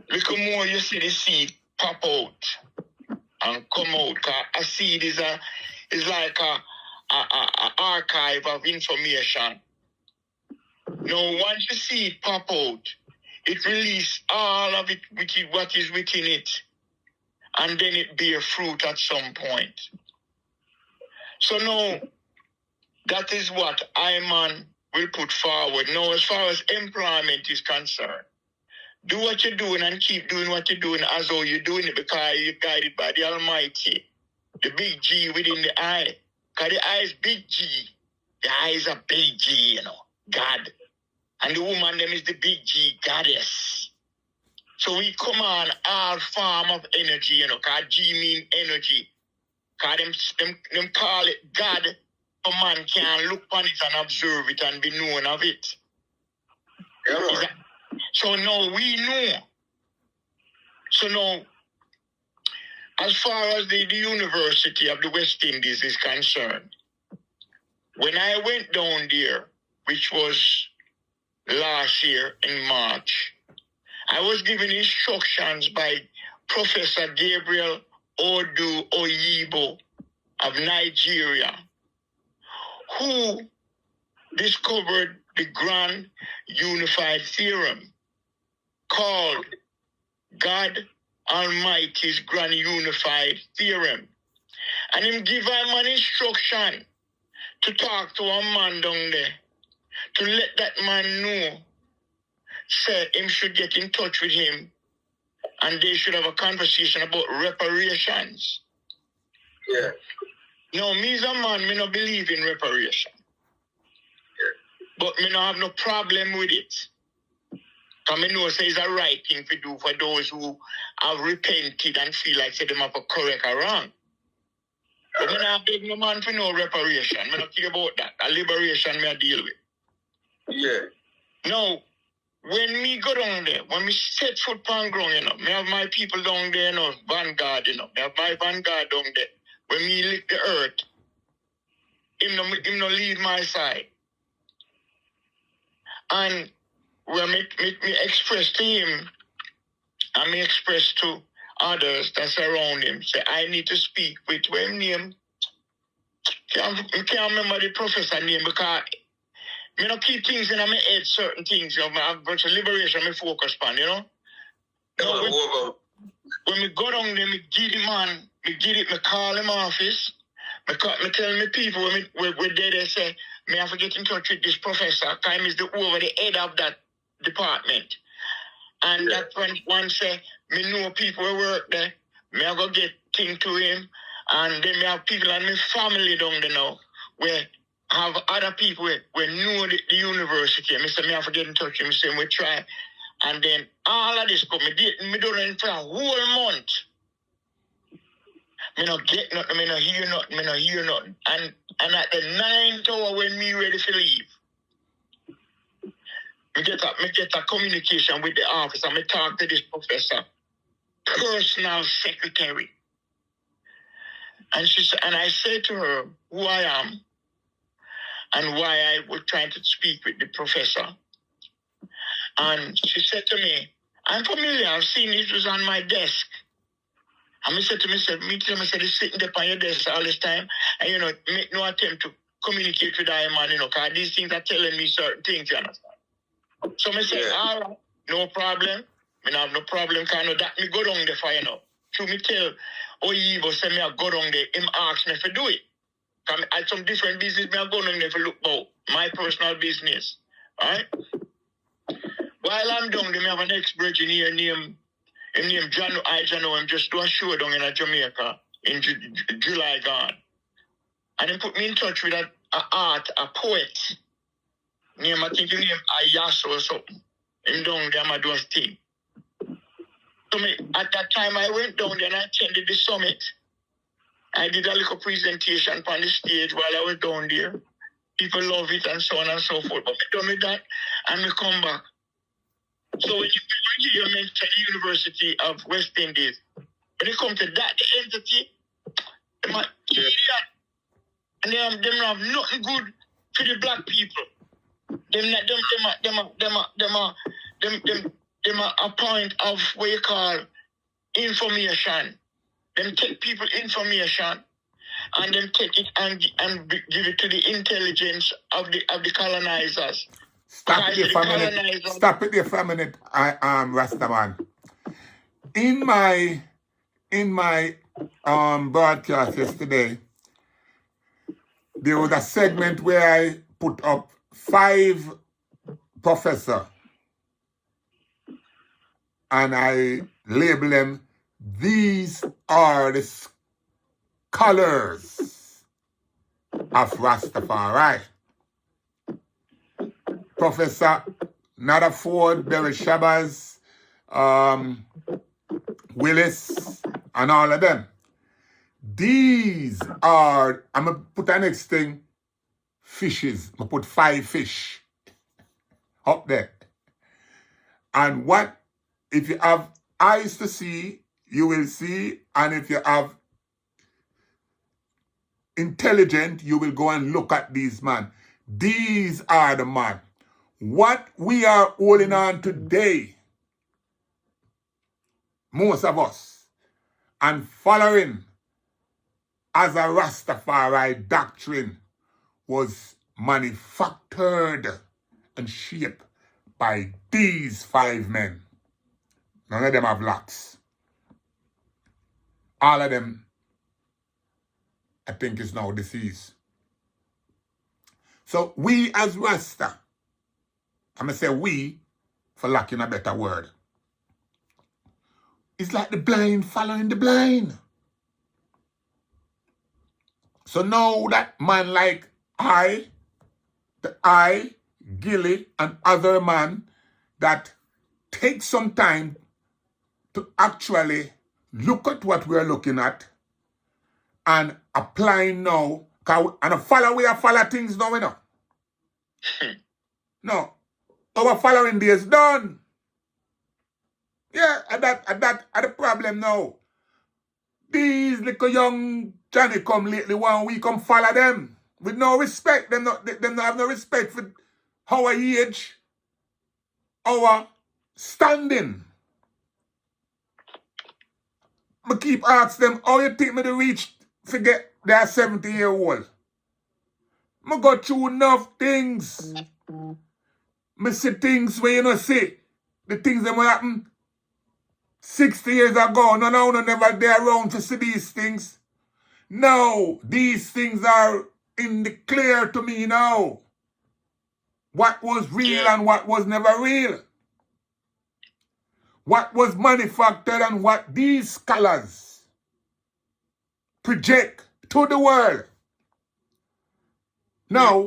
Little more you see the seed pop out and come out. Cause a seed is like a archive of information. Now, once you see it pop out, it releases all of it, what is within it, and then it bear fruit at some point. So now, that is what Iman will put forward. Now, as far as employment is concerned, do what you're doing and keep doing what you're doing as though you're doing it because you're guided by the Almighty, the big G within the eye. Because the eye is big G. The eye is a big G, you know, God. And the woman, them is the big G, Goddess. So we command all form of energy, you know, because G mean energy. Because them call it God, so man can look on it and observe it and be known of it. Yeah. So now we know. So now, as far as the University of the West Indies is concerned, when I went down there, which was last year in March, I was given instructions by Professor Gabriel Odu Oyibo of Nigeria, who discovered the Grand Unified Theorem called God Almighty's Grand Unified Theorem. And him give him an instruction to talk to a man down there, to let that man know, say him should get in touch with him, and they should have a conversation about reparations. Yeah. Now, me as a man, me no believe in reparation. But me no have no problem with it. Because me know say it's a right thing to do for those who have repented and feel like say them have a correct or wrong. But me not beg no man for no reparation. Me not care about that. A liberation me I deal with. Yeah. Now, when me go down there, when me set foot on ground, you know, me have my people down there, you know, vanguard, you know, me have my vanguard down there. When me lick the earth, him no leave my side. And when me express to him, and me express to others that surround him, say, I need to speak with what him name. I can't remember the professor name because me not keep things in my head, certain things, you know, I have a bunch of liberation me focus on, you know. Now, when me go down there, me give the man, me call him office, me tell me people when we there, they say, me have to get in touch with this professor, because he is over the head of that department. And that when one say, me know people who work there, me I go get thing to him, and then me have people and my family down there now, where have other people who know the university. Me say, me have to get in touch with him, say, we try. And then all of this come, me do it for a whole month. Me not get nothing, me not hear nothing. And at the 9th hour when me ready to leave, me get a communication with the officer. Me talk to this professor, personal secretary. And I say to her who I am and why I was trying to speak with the professor. And she said to me, I'm familiar, I've seen it was on my desk. And I said to myself, it's sitting there on your desk all this time, and you know, make no attempt to communicate with that man, you know, because these things are telling me certain things, you understand? So I said, all right, no problem. I have no problem, kind of that me go down there for, you know. So me tell Oyibo, say me I go down there, him ask me to do it. Because I had some different business, me I go down there to look about my personal business, right? While I'm down there, me have an ex-virgin here named John. I know him just do a show down in Jamaica in July gone. And he put me in touch with a poet. Name, I think his name Ayaso or something. Him down there, I do a thing. So at that time, I went down there and I attended the summit. I did a little presentation on the stage while I was down there. People love it and so on and so forth. But I done with that and we come back. So when you mention the University of West Indies, when it comes to that, the entity, them are idiot. And them have nothing good for the black people. Them a point of what you call information. Them take people information and them take it and give it to the intelligence of the colonizers. Stop it there for a minute, RastaMan. In my broadcast yesterday, there was a segment where I put up 5 professors and I label them, these are the scholars of Rastafari. Professor Nada Ford, Berry Shabazz, Willis, and all of them. These are, I'm going to put the next thing, fishes. I'm going to put 5 fish up there. And what, if you have eyes to see, you will see. And if you have intelligent, you will go and look at these man. These are the man. What we are holding on today, most of us, and following as a Rastafari doctrine was manufactured and shaped by these 5 men. None of them have locks. All of them, I think, is now deceased. So we as Rasta, I'm going to say we, for lacking a better word, it's like the blind following the blind. So now that man like Gilly, and other man that take some time to actually look at what we're looking at and apply now. And a we are follow things now, we know. No. Our following day is done. Yeah, and that the problem now. These little young Johnny come lately 1 week, come follow them. With no respect. Them not have no respect for our age, our standing. I keep asking them, how you think me to reach, forget they're 70-year-old. I go through enough things. I see things where you know see. The things that will happen 60 years ago. No, never there around to see these things. No, these things are in the clear to me now. What was real and what was never real. What was manufactured and what these scholars project to the world. Now,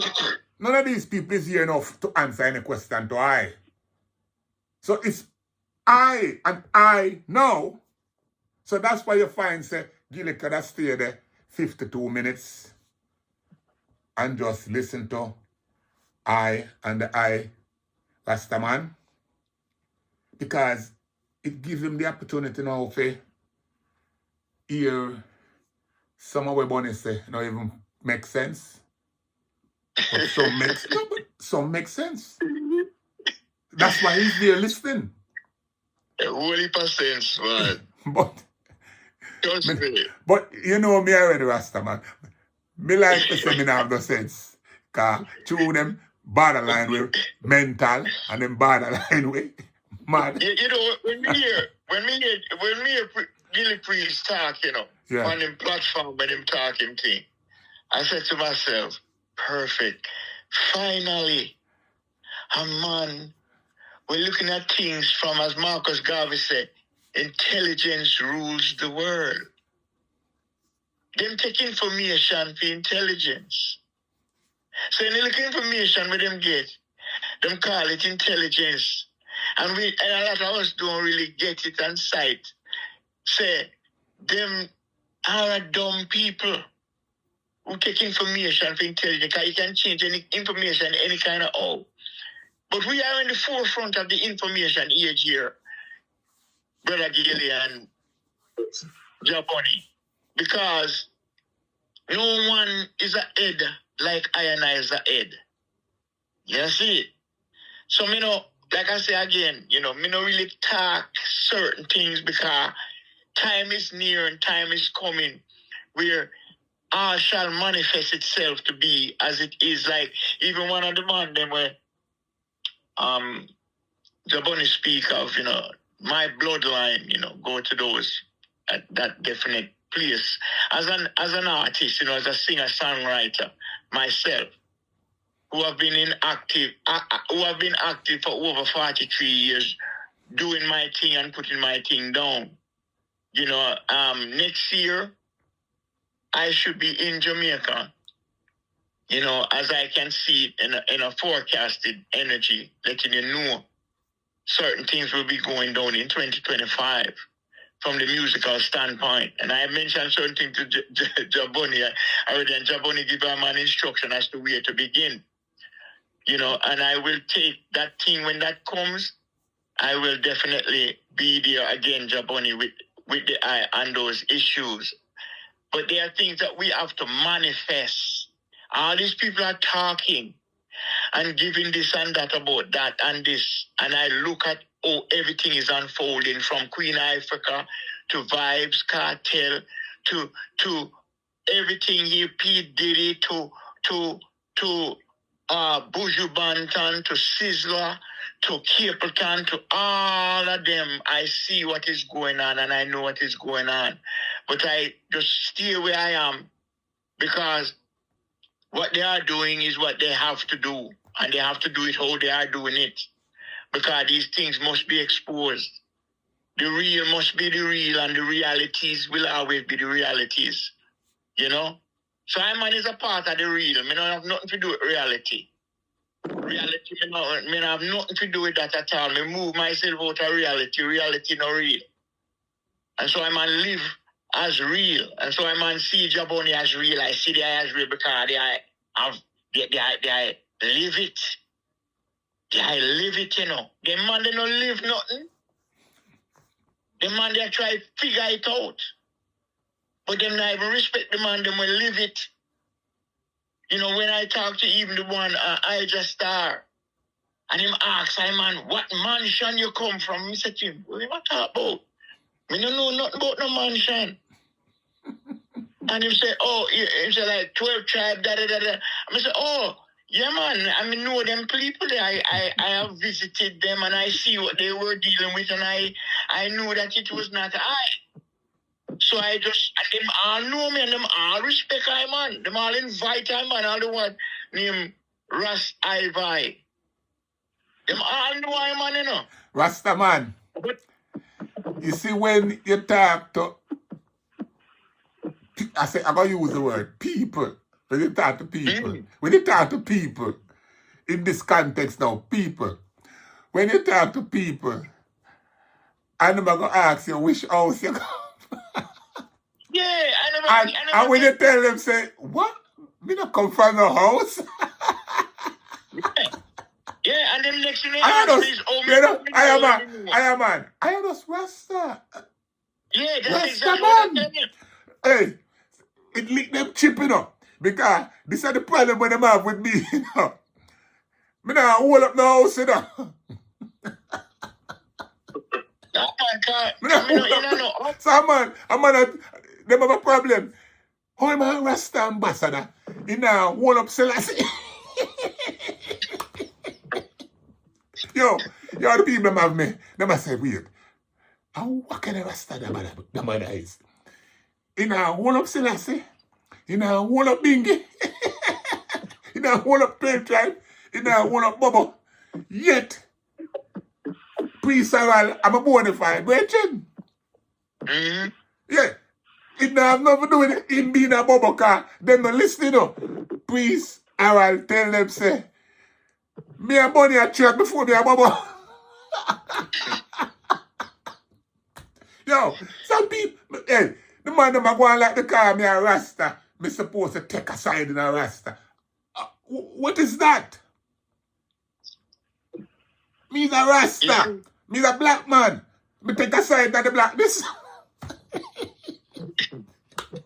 none of these people is here enough to answer any question to I. So it's I and I know. So that's why you find, say, Gilly could have stayed there 52 minutes and just listen to I and the RastaMan. Because it gives him the opportunity now to hear some of what Bunny say not even make sense. But some make sense. That's why he's there listening. A whole heap of sense, man. But you know me already, Rastaman. Me like to say me not have no sense. Because two of them borderline with mental and them borderline with mad. You know, when we hear Gilly Priest talk, you know, on them platform when him talking thing, I said to myself, perfect. Finally, a man, we're looking at things from, as Marcus Garvey said, intelligence rules the world. Them take information for intelligence. So when you look at information where them get, them call it intelligence. And a lot of us don't really get it on sight. Say, them are dumb people who take information for intelligence, because you can change any information any kind of how. But we are in the forefront of the information age here, Brother Gillie and JahBunny, because no one is a head like I and I is a head. You see? So, me know, like I say again, you know, me no really talk certain things because time is near and time is coming where all shall manifest itself to be as it is. Like even one of the man them where JahBunny speak of, you know, my bloodline, you know, go to those at that definite place. As an artist, you know, as a singer songwriter myself, who have been active for over 43 years, doing my thing and putting my thing down. You know, next year I should be in Jamaica. You know, as I can see in a forecasted energy, letting you know certain things will be going down in 2025 from the musical standpoint. And I mentioned certain things to JahBunny already, and JahBunny give him an instruction as to where to begin. You know, and I will take that thing when that comes. I will definitely be there again, JahBunny, with the eye on those issues. But there are things that we have to manifest. All these people are talking and giving this and that about that and this. And I look at how everything is unfolding from Queen Africa to Vibes Cartel to everything here, P. Diddy to Buju Banton to Sizzler to Capleton to all of them. I see what is going on and I know what is going on. But I just stay where I am because what they are doing is what they have to do. And they have to do it how they are doing it. Because these things must be exposed. The real must be the real and the realities will always be the realities. You know? Simon is a part of the real. I don't have nothing to do with reality. Reality, I don't have nothing to do with that at all. I move myself out of reality. Reality not real. And so I man live as real. And so I man see JahBunny as real. I see the eye as real because they live it. They live it, you know. The man, they don't live nothing. The man, they try to figure it out. But them not even respect the man, them will live it. You know, when I talk to even the one, I just star, and him ask, I man, what mansion you come from? I said to him, what you talk about? I don't know nothing about no mansion. And him say, oh, he say like 12 tribe, da. I say, oh, yeah, man, I mean, know them people there. I have visited them and I see what they were dealing with, and I knew that it was not I. So I just, and them all know me and them all respect I, man. Them all invite I, man. All the one named RastaMan. Them all know I, man, you know. RastaMan. But, You see, when you talk to, I'm going to use the word people. When you talk to people, when you talk to people, in this context now, people, when you talk to people, I'm going to ask you which house you come. yeah, I never. And when you tell them, say, what? Me not come from the house? Yeah, and then next thing they I ask am me is, oh, I am just Rasta. Yeah, that's Rasta exactly man. what I'm telling you. Hey, it lick them chipping up. Because this is the problem when them have with me, you know. Me not hold up the house, you know. Oh my God. Me not hold up. So I'm them have a problem. How am I Rasta ambassador? You know, hold up Selassie. Yo, the people them have me. Them have say, wait. What kind of Rasta the man is? You know, hold up Selassie. You know, hold up Bingy. You know, hold up Plain Tribe. You know, hold up Bubba. Yet, Priest Harold, I'm a bona fide brethren. Mm-hmm. Yeah. It don't have nothing to do with him being a Bubba car. Them not listening, you know. Priest Harold tell them, say, me and Bunny a church before me a Bubba. Yo, some people, hey, the man them a go on like the car me a Rasta. Me supposed to take a side in a Rasta. What is that? Me's a Rasta. Me's a black man. Me take a side of the blackness.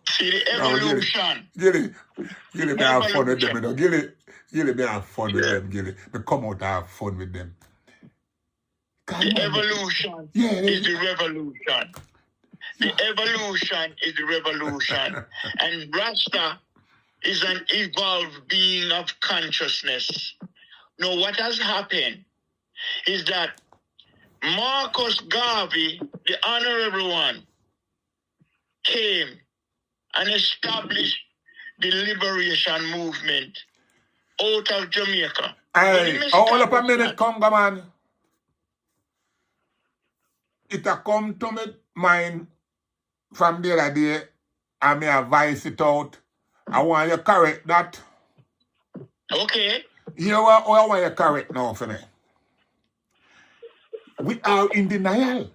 See the evolution. Gilly, me have fun with them, you know. Gilly, me have fun with them, Gilly. Me come out and have fun with them. The evolution is the revolution. The evolution is the revolution. And Rasta is an evolved being of consciousness. Now, what has happened is that Marcus Garvey, the honorable one, came and established the liberation movement out of Jamaica. Hey, hold up a minute, Conga man. It a come to me mind from the other day, and me advise it out. I want you correct that. Okay. You what I want you correct now for me. We are in denial.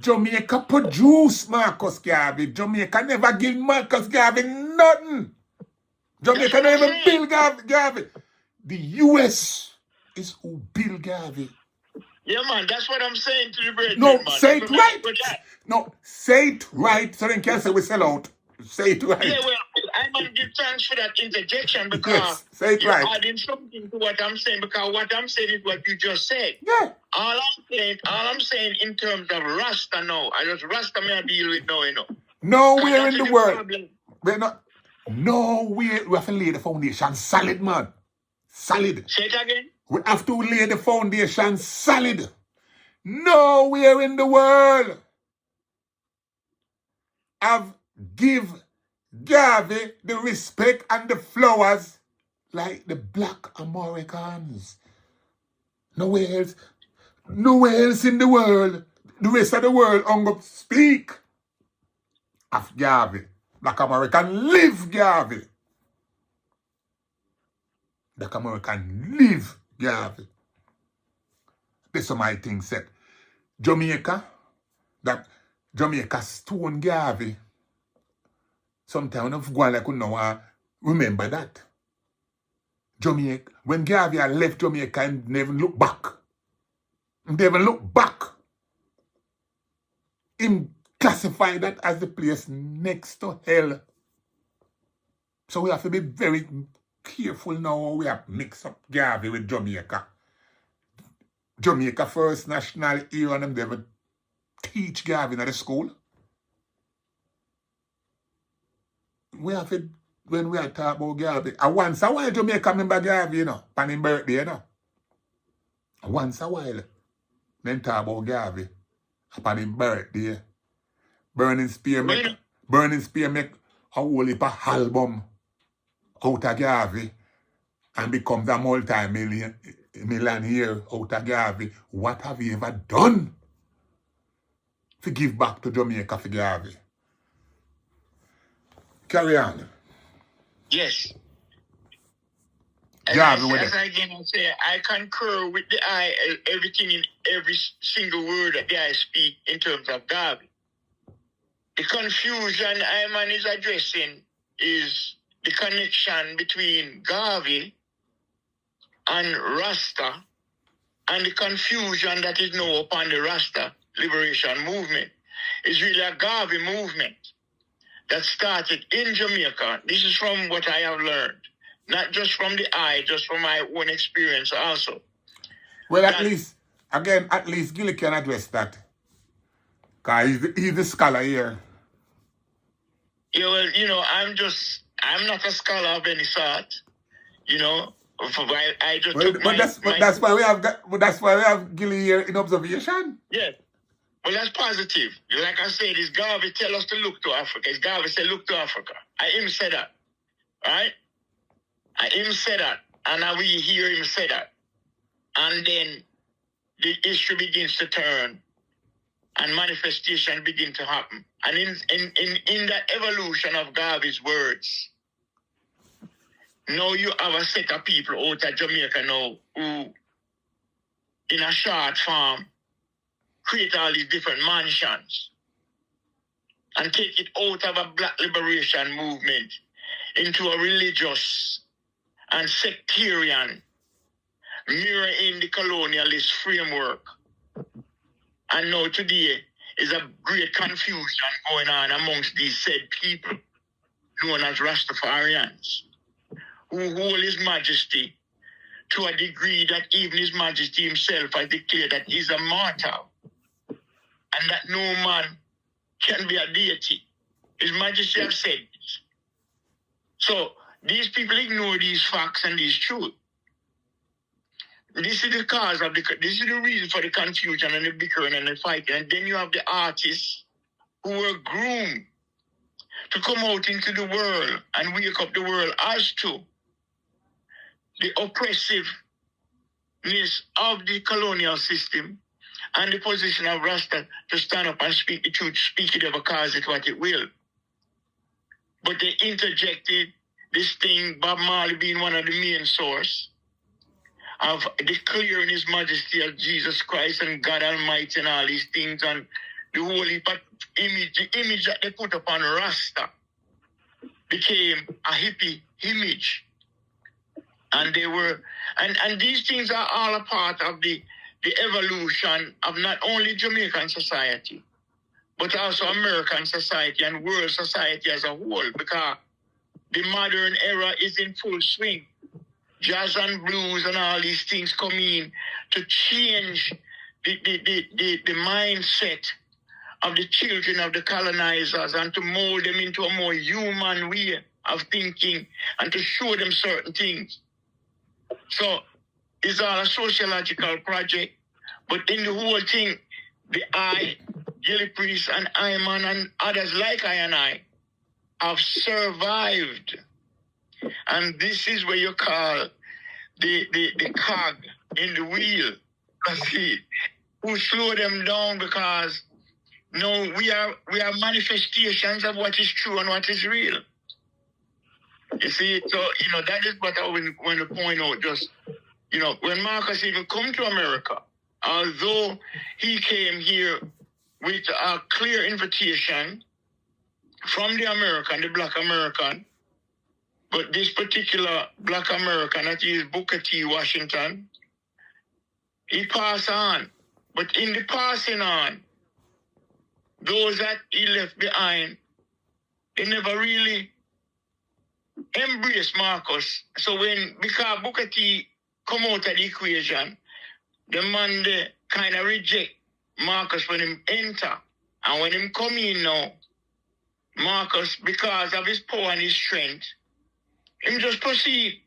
Jamaica produced Marcus Garvey. Jamaica never give Marcus Garvey nothing. Jamaica never build Garvey. The US is who build Garvey. Yeah, man, that's what I'm saying to the brethren, No, man. say it right. But No, say it right so they can say we sell out. Say it right. yeah, well, I want to give thanks for that interjection because Yes, say it you're right. adding something to what I'm saying, because what I'm saying is what you just said. Yeah. All I'm saying in terms of Rasta now, I just Rasta me I deal with now, you know. Nowhere in the world. Problem. We're not. Nowhere. We have to lay the foundation solid, man. Solid. Say it again. We have to lay the foundation solid. Nowhere in the world have give Garvey the respect and the flowers like the black Americans. Nowhere else in the world. The rest of the world ongo speak of Garvey. Black American live Garvey. Black American live Garvey. This is my thing said. Jamaica stone Garvey. Sometimes of go like we know remember that. Jamaica, when Garvey had left Jamaica and never look back. Never look back. Him classify that as the place next to hell. So we have to be very careful now. We have mixed up Garvey with Jamaica. Jamaica first national hero and them never teach Garvey in the school. We have to, when we are talking about Garvey, once a while Jamaica remember Garvey, you know, on his birthday, you know. Once a while, then talk about Garvey upon his birthday. Burning Spear make a whole heap of album out of Garvey and becomes a multi-millionaire out of Garvey. What have you ever done to give back to Jamaica for Garvey? Carry on. Yes. Garvey with as I again say, I concur with the eye, everything in every single word that the eye speak in terms of Garvey. The confusion Iman is addressing is the connection between Garvey and Rasta, and the confusion that is now upon the Rasta liberation movement. It's really a Garvey movement that started in Jamaica. This is from what I have learned, not just from the eye, just from my own experience also. Well, at least Gillie can address that. Because he's the scholar here. Yeah, well, you know, I'm not a scholar of any sort, you know. I just took that's why we have Gillie here in observation. Yeah. Well, that's positive. Like I said, it's Garvey tell us to look to Africa. It's Garvey say look to Africa. I him say that. Right? I him say that. And now we hear him say that. And then the issue begins to turn and manifestation begin to happen. And in the evolution of Garvey's words, now you have a set of people out of Jamaica now who, in a short form, create all these different mansions and take it out of a black liberation movement into a religious and sectarian, mirroring the colonialist framework. And now today is a great confusion going on amongst these said people known as Rastafarians, who hold His Majesty to a degree that even His Majesty himself has declared that he's a mortal and that no man can be a deity. His Majesty has said this. So these people ignore these facts and these truths. This is the cause of this is the reason for the confusion and the bickering and the fighting. And then you have the artists who were groomed to come out into the world and wake up the world as to the oppressiveness of the colonial system and the position of Rasta to stand up and speak the truth, speak it ever, cause it what it will. But they interjected this thing, Bob Marley being one of the main source of declaring His Majesty as Jesus Christ and God Almighty and all these things, and the whole image that they put upon Rasta became a hippie image. And they were, and these things are all a part of the the evolution of not only Jamaican society, but also American society and world society as a whole, because the modern era is in full swing. Jazz and blues and all these things come in to change the mindset of the children of the colonizers and to mold them into a more human way of thinking and to show them certain things. So it's all a sociological project, but in the whole thing, Gillie Priest and Iman and others like I and I have survived. And this is where you call the cog in the wheel. See, who slow them down because no, we are manifestations of what is true and what is real. You see, so that is what I want to point out. Just when Marcus even come to America, although he came here with a clear invitation from the Black American, but this particular Black American, that is Booker T. Washington, he passed on. But in the passing on, those that he left behind, they never really embraced Marcus. So because Booker T come out of the equation, the man they kind of reject Marcus when him enter. And when him come in now, Marcus, because of his power and his strength, him just proceed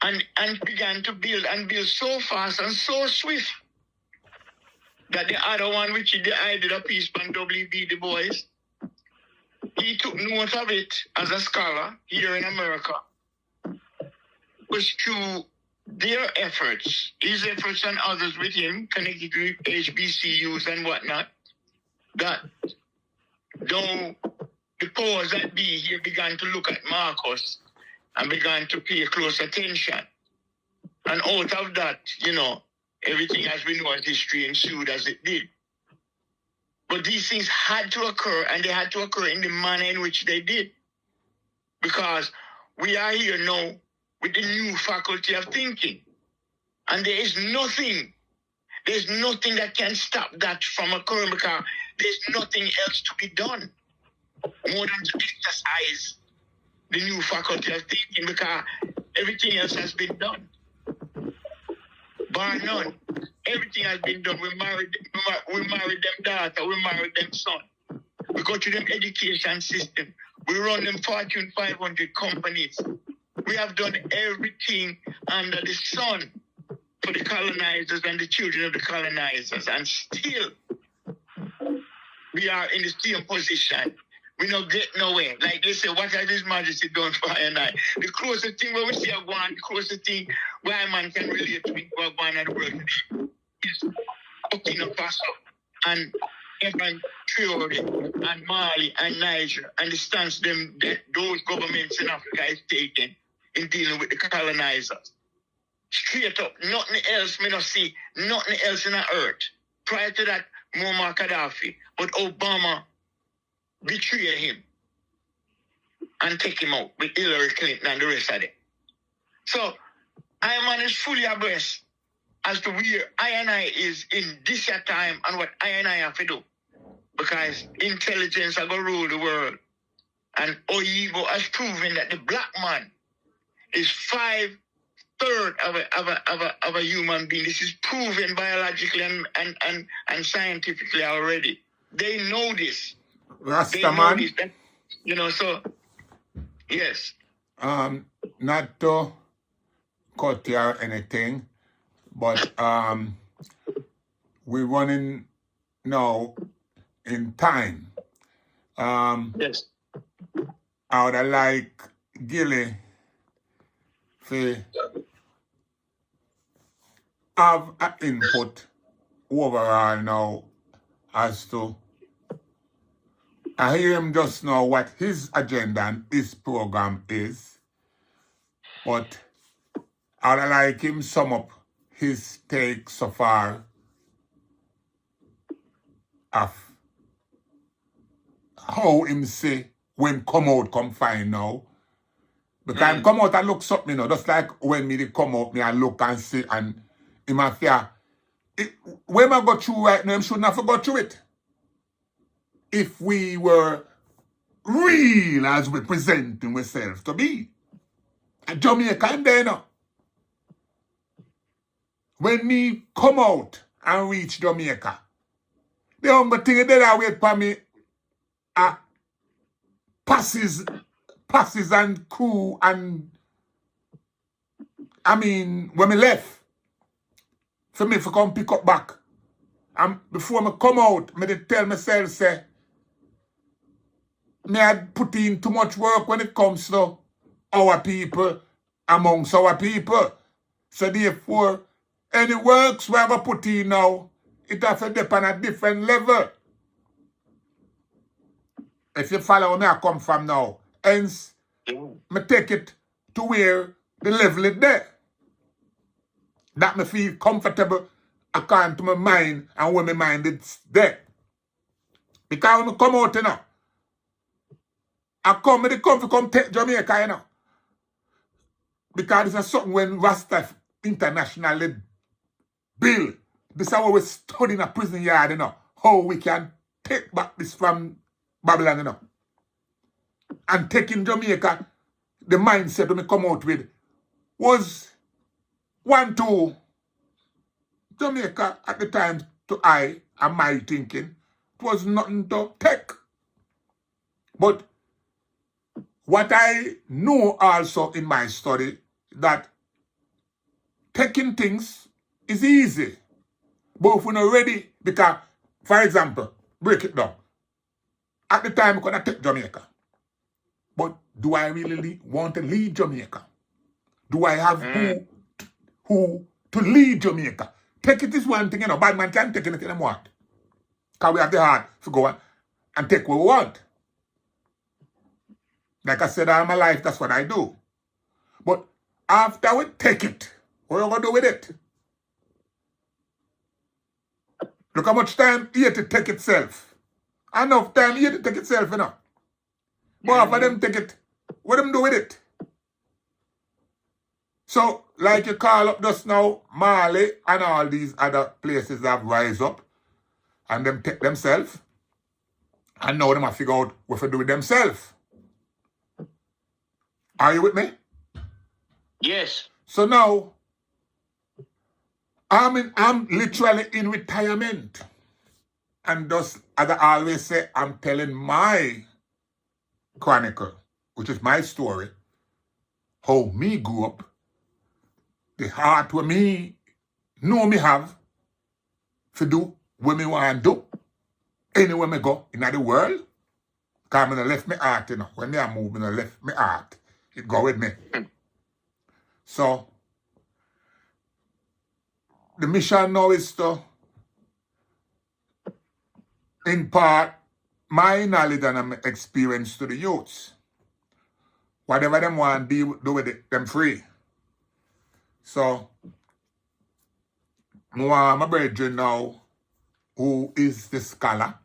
and began to build so fast and so swift that the other one, which is the idea of peace and WB Du Bois, he took note of it as a scholar here in America. Was through their efforts, his efforts and others with him, connected to HBCUs and whatnot, that though the powers that be here began to look at Marcus and began to pay close attention. And out of that, everything as we know as history ensued as it did. But these things had to occur, and they had to occur in the manner in which they did. Because we are here now with the new faculty of thinking. And there's nothing that can stop that from occurring, because there's nothing else to be done more than to exercise the new faculty of thinking, because everything else has been done. Bar none. Everything has been done. We married them daughter, we married them son. We go to them education system. We run them Fortune 500 companies. We have done everything under the sun for the colonizers and the children of the colonizers. And still, we are in the same position. We don't get nowhere. Like they say, what has His Majesty done for I and I? The closest thing where we see a one, the closest thing where a man can relate to what one and the world today is Burkina Faso and Evan Traore and Mali and Niger, and the stance that those governments in Africa is taking in dealing with the colonizers. Straight up, nothing else me not see, nothing else in the earth. Prior to that, Muammar Gaddafi, but Obama betray him and take him out with Hillary Clinton and the rest of them. So, I is fully abreast as to where I and I is in this time and what I and I have to do. Because intelligence are going to rule the world. And Oyibo has proven that the black man is 5/3 of a human being. This is proven biologically and scientifically already. They know this. RastaMan. So yes. Not to cut you or anything, but we're running now in time. Yes. I would like Gillie to have an input overall now as to, I hear him just know what his agenda and his program is, but I'd like him sum up his take so far of how him say when come find now. Because him come out and look something, just like when me they come out, me and look and see, and him a fear when I go through right now, I shouldn't have to go through it. If we were real as we presenting ourselves to be. And Jamaica in there now. When me come out and reach Jamaica, the only thing that I wait for me are passes and crew and I mean when me left for me to come pick up back. And before me come out, me dey tell myself say me had put in too much work when it comes to our people amongst our people. So therefore, any works we have put in now, it has to depend on a different level. If you follow where I come from now, hence, me take it to where the level is there. That me feel comfortable according to my mind and when my mind is there. Because when I come out, you know, I come take Jamaica, you know. Because this is something when Rasta internationally build. This is how we study in a prison yard, you know. How we can take back this from Babylon, you know. And taking Jamaica, the mindset when we come out with was 1, 2. Jamaica at the time to I and my thinking, it was nothing to take. But what I know also in my study, that taking things is easy. But if we're not ready, because, for example, break it down. At the time, I'm going to take Jamaica. But do I really want to lead Jamaica? Do I have who to lead Jamaica? Take it is one thing, you know. Bad man can't take anything they want. Because we have the heart to go on and take what we want. Like I said, all my life, that's what I do. But after we take it, what are you going to do with it? Look how much time here to take itself. Enough time here to take itself, you know. But after them take it, what them do with it? So, like you call up just now, Mali and all these other places that rise up and them take themselves. And now them have to figure out what to do with themselves. Are you with me? Yes. So now, I'm literally in retirement. And just, as I always say, I'm telling my chronicle, which is my story, how me grew up, the heart where me know me have to do what me want to do. Anywhere me go in the world. Because I left my heart, you know. When I move, I left my heart. It go with me. So, the mission now is to impart my knowledge and my experience to the youths. Whatever them want to do with it, them free. So, my brethren now, who is the scholar,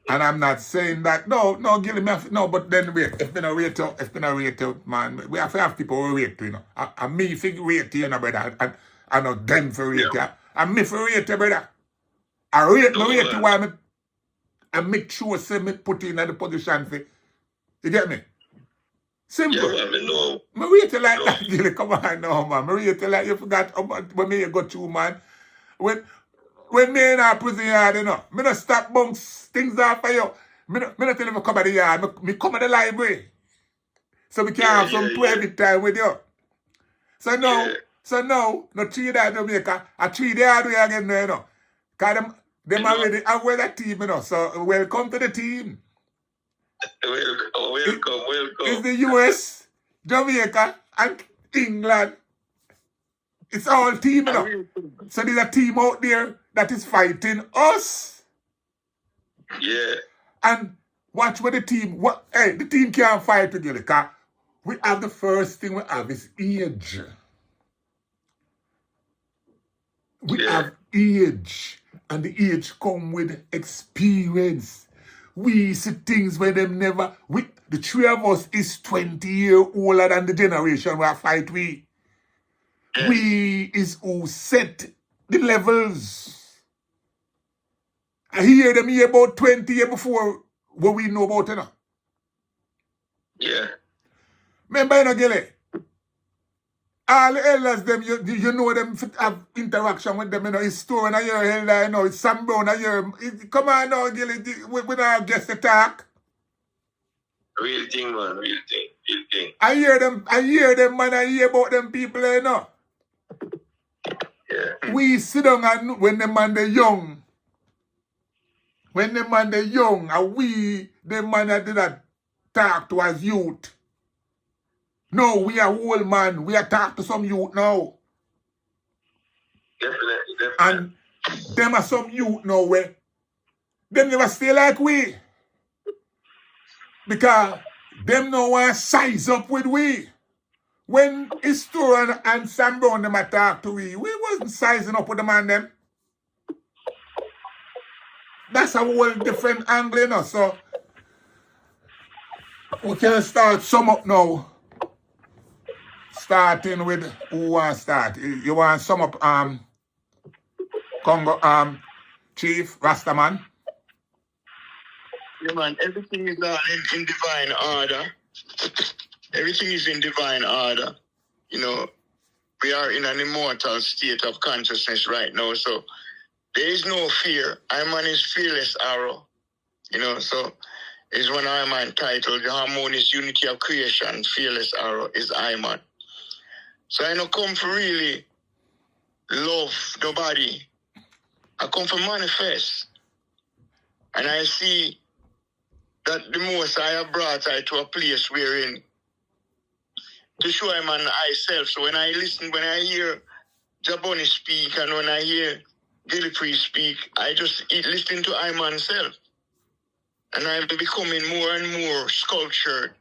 and I'm not saying that, no, Gilly, no, but then wait, if been a rate out, man, we have to have people who rate, you know. And me for rate, you know, brother, and I know them for rate, yeah. And me for rate, brother. I rate why I make sure say me put in the position for, you get me? Simple. Yeah, I know. Me rate you like that, Gilly, come on now, man. Me rate you like you forgot when me go through, man. When me in a prison yard, you know, me not stop bounce things off for you. Me not tell you to come to the yard, me come to the library. So we can have some private time with you. So now, no treat that Jamaica, I treat the hard way again, you know. Because them already have well a team, you know. So welcome to the team. Welcome. It's the US, Jamaica, and England. It's all team, you know. So there's a team out there that is fighting us. Yeah. And watch what the team, the team can't fight together, because we have the first thing we have is age. We have age. And the age come with experience. We see things where them never, the three of us is 20 years older than the generation we fight with. Yes. We is who set the levels. I hear them here about 20 years before what we know about it. Yeah. Remember, Gilly? All the elders, them, you know them have interaction with them, it's store and your elder, it's Sam Brown and your... Come on now, Gilly, we don't guess the talk. Real thing, man, real thing. I hear them, man, I hear about them people, Yeah. We sit down and when the man they young, and we, the man that did that talk to as youth. No, we are old man. We are talk to some youth now. Definitely. And them are some youth now where them never stay like we. Because them no want to size up with we. When Historian and Sam Brown them a talk to we wasn't sizing up with the man them. That's a whole different angle, So we can start sum up now. Starting with who want to start? You want to sum up Congo Chief RastaMan? Yeah, man, everything is in divine order. Everything is in divine order. We are in an immortal state of consciousness right now, so there is no fear. I'm on his fearless arrow. So is when I'm entitled The Harmonious Unity of Creation, Fearless Arrow is I'm on. So I don't come for really love nobody. I come for manifest. And I see that the most I have brought I to a place wherein to show him and I self. So when I hear JahBunny speak and when I hear Gillie speak, I just listen to I myself. And I'm becoming more and more sculptured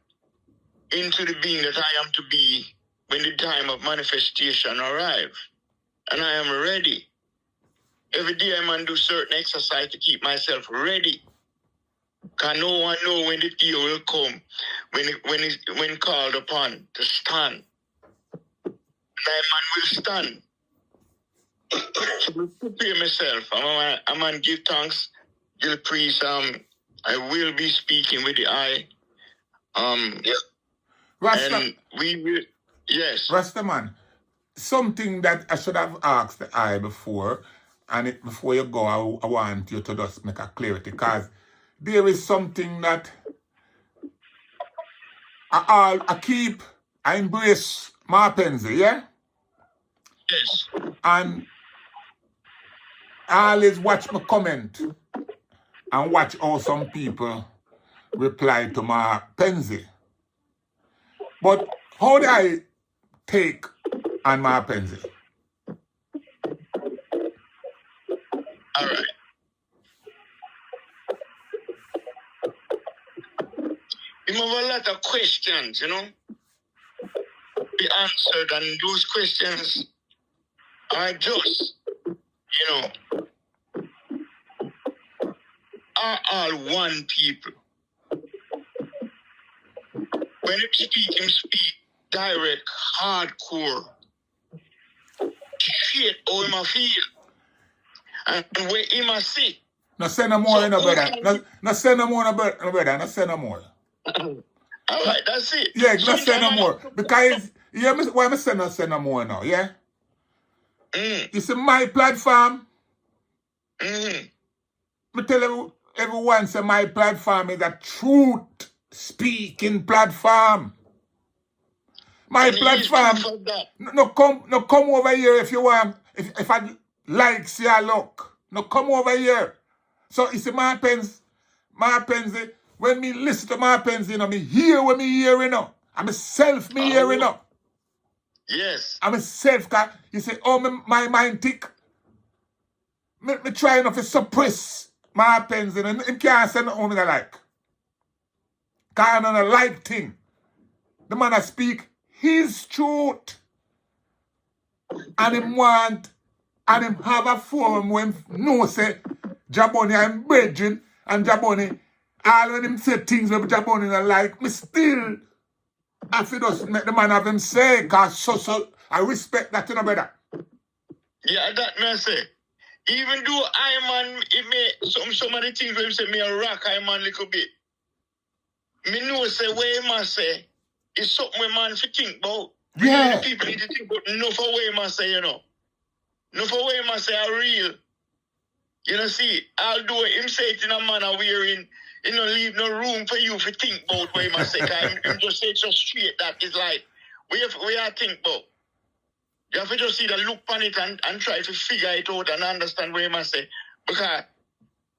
into the being that I am to be when the time of manifestation arrives. And I am ready. Every day I do certain exercise to keep myself ready. Because no one knows when the day will come, when called upon to stand. And I will stand. So I prepare myself. I'm on give thanks. Gillie priest, I will be speaking with the eye. And we will, yes. RastaMan, something that I should have asked the eye before, and before you go, I want you to just make a clarity, because there is something that I embrace Marpenzi, yeah? Yes. And I always watch my comment and watch how some people reply to my Penzi. But how do I take on my Penzi? All right. You have a lot of questions, be answered, and those questions are just, are all one people. When him speak direct, hardcore, straight how him feel. And where him a sit. No say no more, brother. No say no more, brother. No say no more. All right, that's it. Yeah, no say no more. Because, why I say no more now, yeah? You see, my platform, I tell everyone, say my platform is a truth-speaking platform. My platform, no come over here if you want, if I like, see I look. No come over here. So, you see, my Penzi, when me listen to my Penzi, me hear what me hearing now. I'm self me hearing now. Yes. I'm self, you say, my mind tick. Me try enough to suppress my Penzi, and him can't say nothing I like. Because I don't like thing. The man that speak his truth. And him want, and him have a forum when no say, JahBunny I'm bridging, and JahBunny, all when him say things with JahBunny I like, me still have to just make the man have him say, because I respect that, you know, brother. Yeah, that me I say. Even though I man, it may some of the things when say me a rock I man little bit. Me know say where he must say is something we man to think about. Yeah. Really people need to think about no for where he must say, you know. No for where he must say are real. You know, see, although him say it in a manner wherein you know leave no room for you to think about what he must say. Him just say it so straight that it's like we are think about. You have to just see the look on it and try to figure it out and understand what he must say. Because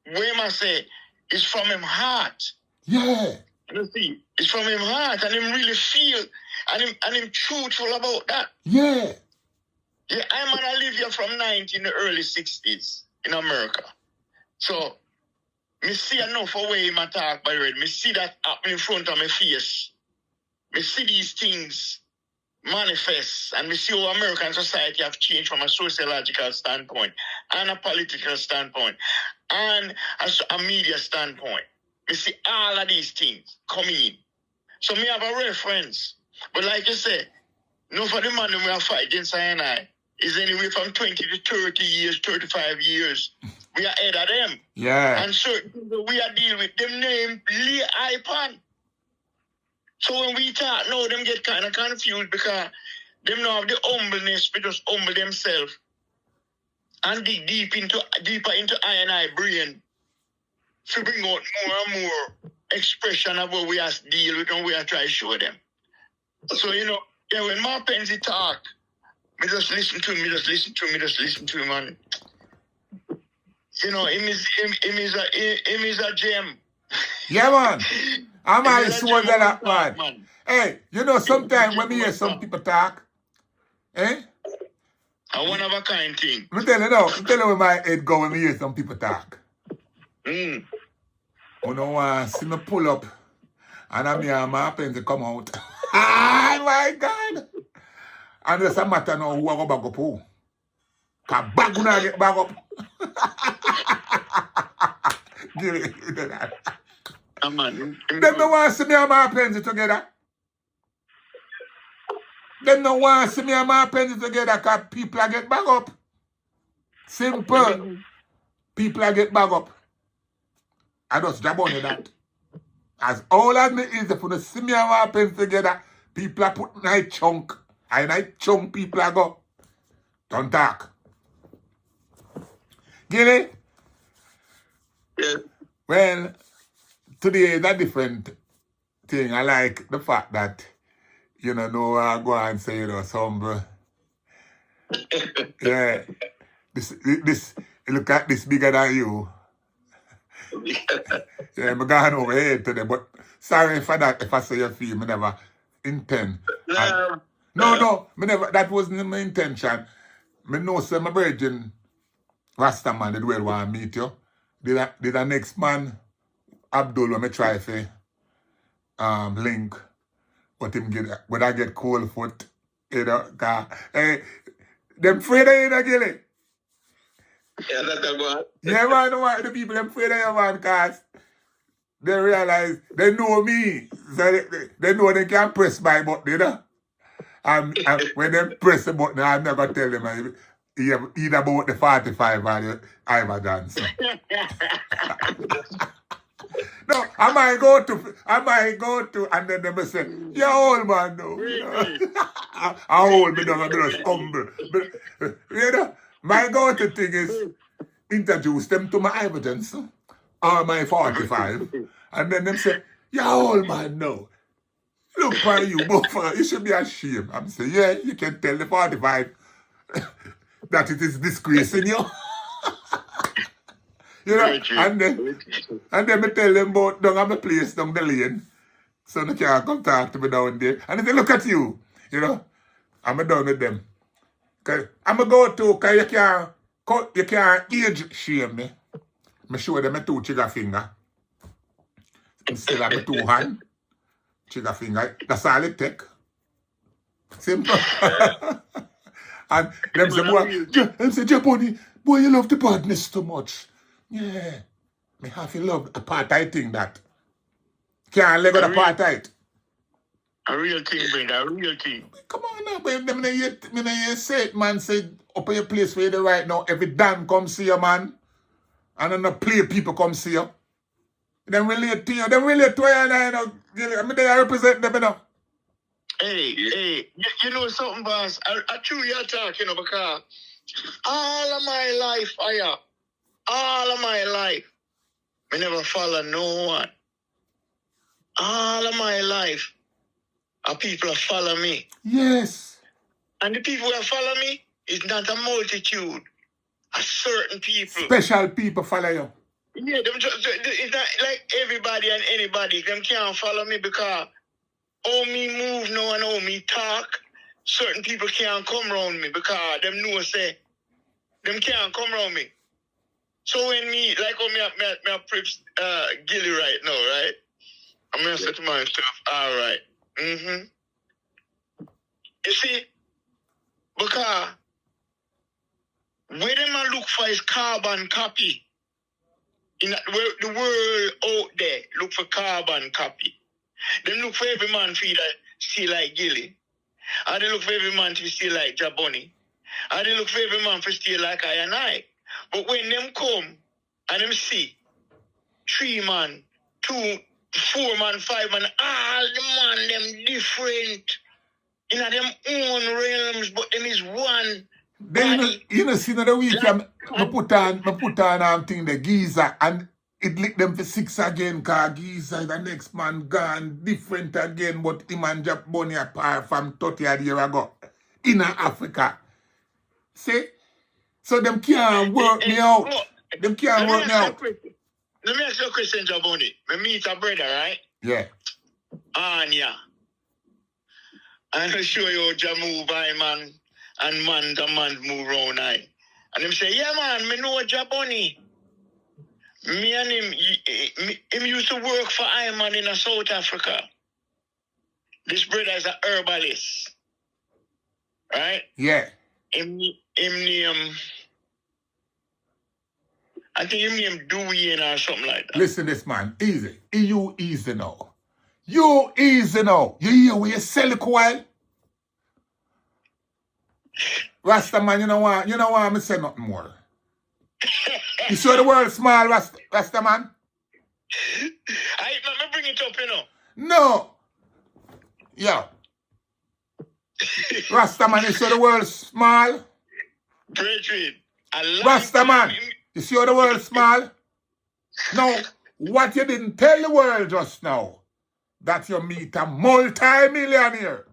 what he must say is from him heart. Yeah. You see, it's from him heart and him really feel and him truthful about that. Yeah. Yeah, I'm gonna live here from 90 in the early 60s in America. So me see enough of way him talk by the way. Me see that happening in front of my face. Me see these things manifest and we see how American society have changed from a sociological standpoint and a political standpoint and a media standpoint. We see all of these things coming in. So me have a reference. But like you say, no for the man we are fighting Sinai is anywhere from 20 to 30 years, 35 years. We are ahead of them. Yeah. And certain people we are dealing with them name Lee Ipan. So when we talk now, them get kind of confused because them now have the humbleness to just humble themselves and dig deeper into I and I brain to bring out more and more expression of what we have to deal with and we are trying to show them. So, you know, yeah, when Mark Penzi talk, me just listen to him, and you know, him is a gem. Yeah, man. I'm Him all is a sure gem that, of talk, man. Hey, you know, sometimes when we hear some people talk, eh? A one of a kind thing. I'm telling you now, I'm telling you where my head go when we hear some people talk. Mm. You know, see me pull up and I'm here, my pen to come out. Ah, my God. And it's a matter now who I go back up who. Because back when I get back up. Gilly, you do that. Man. Them don't want to see me and my Penzi together. Them don't want to see me and my Penzi together because people are get back up. Simple. People are get back up. I just JahBunny that. As all as me is if you see me and my Penzi together, people are putting night chunk. And night chunk people are go. Don't talk. Gilly? Yes. Well, today is a different thing. I like the fact that, you know, no I go and say, you know, some, yeah, this, look at this bigger than you. Yeah, I'm going over here today, but sorry for that if I say you feel, me never intend. No, me never, that wasn't my intention. Me know, say my virgin RastaMan did well want to meet you. Did the next man, Abdul, when me try for link, but him get, when I get cold foot, you know, cause, hey, them afraid of you, know, Gilly. Yeah, that's a go. Yeah, man, why the people them afraid of you, man, cause they realize, they know me, so they know they can press my button, you know. And when they press the button, I'm never tell them, either about the 45 or the Ivor dance. No, I might go to, and then they may say, you're old man, no. You know? I old, me don't just humble. But, you know, my go-to thing is introduce them to my evidence or my 45, and then them say, you're old man, no. Look for you, both you should be ashamed. I'm saying, yeah, you can tell the 45 that it is disgracing you. You know, and then me tell them about down at my place down the lane. So they can't come talk to me down there. And they say, look at you. You know, I'm down with them. Cause I'm going to go to, because you can't age shame me. I show them my two trigger finger. I still have my two hand. Trigger finger. That's all it take. Simple. And them say, JahBunny, boy, you love the badness too much. Yeah. Me have to love apartheid thing that. Can't let go the apartheid. A real thing, brother, a real thing. Come on now, but them you say it, man, say up in your place where you right now, every Dan come see you, man. And then the play people come see you. Them relate to you, them relate to you, and I know, I mean, they represent them, you know. Hey, you know something, boss? I true you're talking, because all of my life, all of my life, I never follow no one. All of my life, people follow me. Yes. And the people that follow me is not a multitude, a certain people. Special people follow you. Yeah, it's not like everybody and anybody. Them can't follow me because how me move now and how me talk, certain people can't come around me because them know say them can't come around me. So when me, like how me preach Gilly right now, right? I'm gonna say to myself, all right. You see, because where them a look for is carbon copy. In the world out there look for carbon copy. Them look for every man to still like Gilly. And they look for every man to still like JahBunny. And they look for every man to still like I and I. But when them come and them see 3 man, 2, 4 man, 5 man, all the man them different in them own realms, but them is one. Then you know, see the week I put on thing the geezer and it lick them for 6 again, cause geezer the next man gone different again, but him and JahBunny apart from 30 odd years ago in Africa. See? So them can't work me out. Them can't work me out. Let me ask you a question, JahBunny. I meet a brother, right? Yeah. Anya. And I show you how Jah move by man. And man to man move around I. And him say, yeah man, me know JahBunny. Me and him used to work for Iman in South Africa. This brother is a herbalist. Right? Yeah. Him name, I think him name Dewey or something like that. Listen this man, easy. You easy now. You easy now. You hear where you sell it while? RastaMan, you know what I'm say nothing more. You show the world small, RastaMan? I bring it up, you know. No. Yeah. RastaMan, you show the world small? Brethren, RastaMan, you show the world small? No, what you didn't tell the world just now, that you meet a multi-millionaire.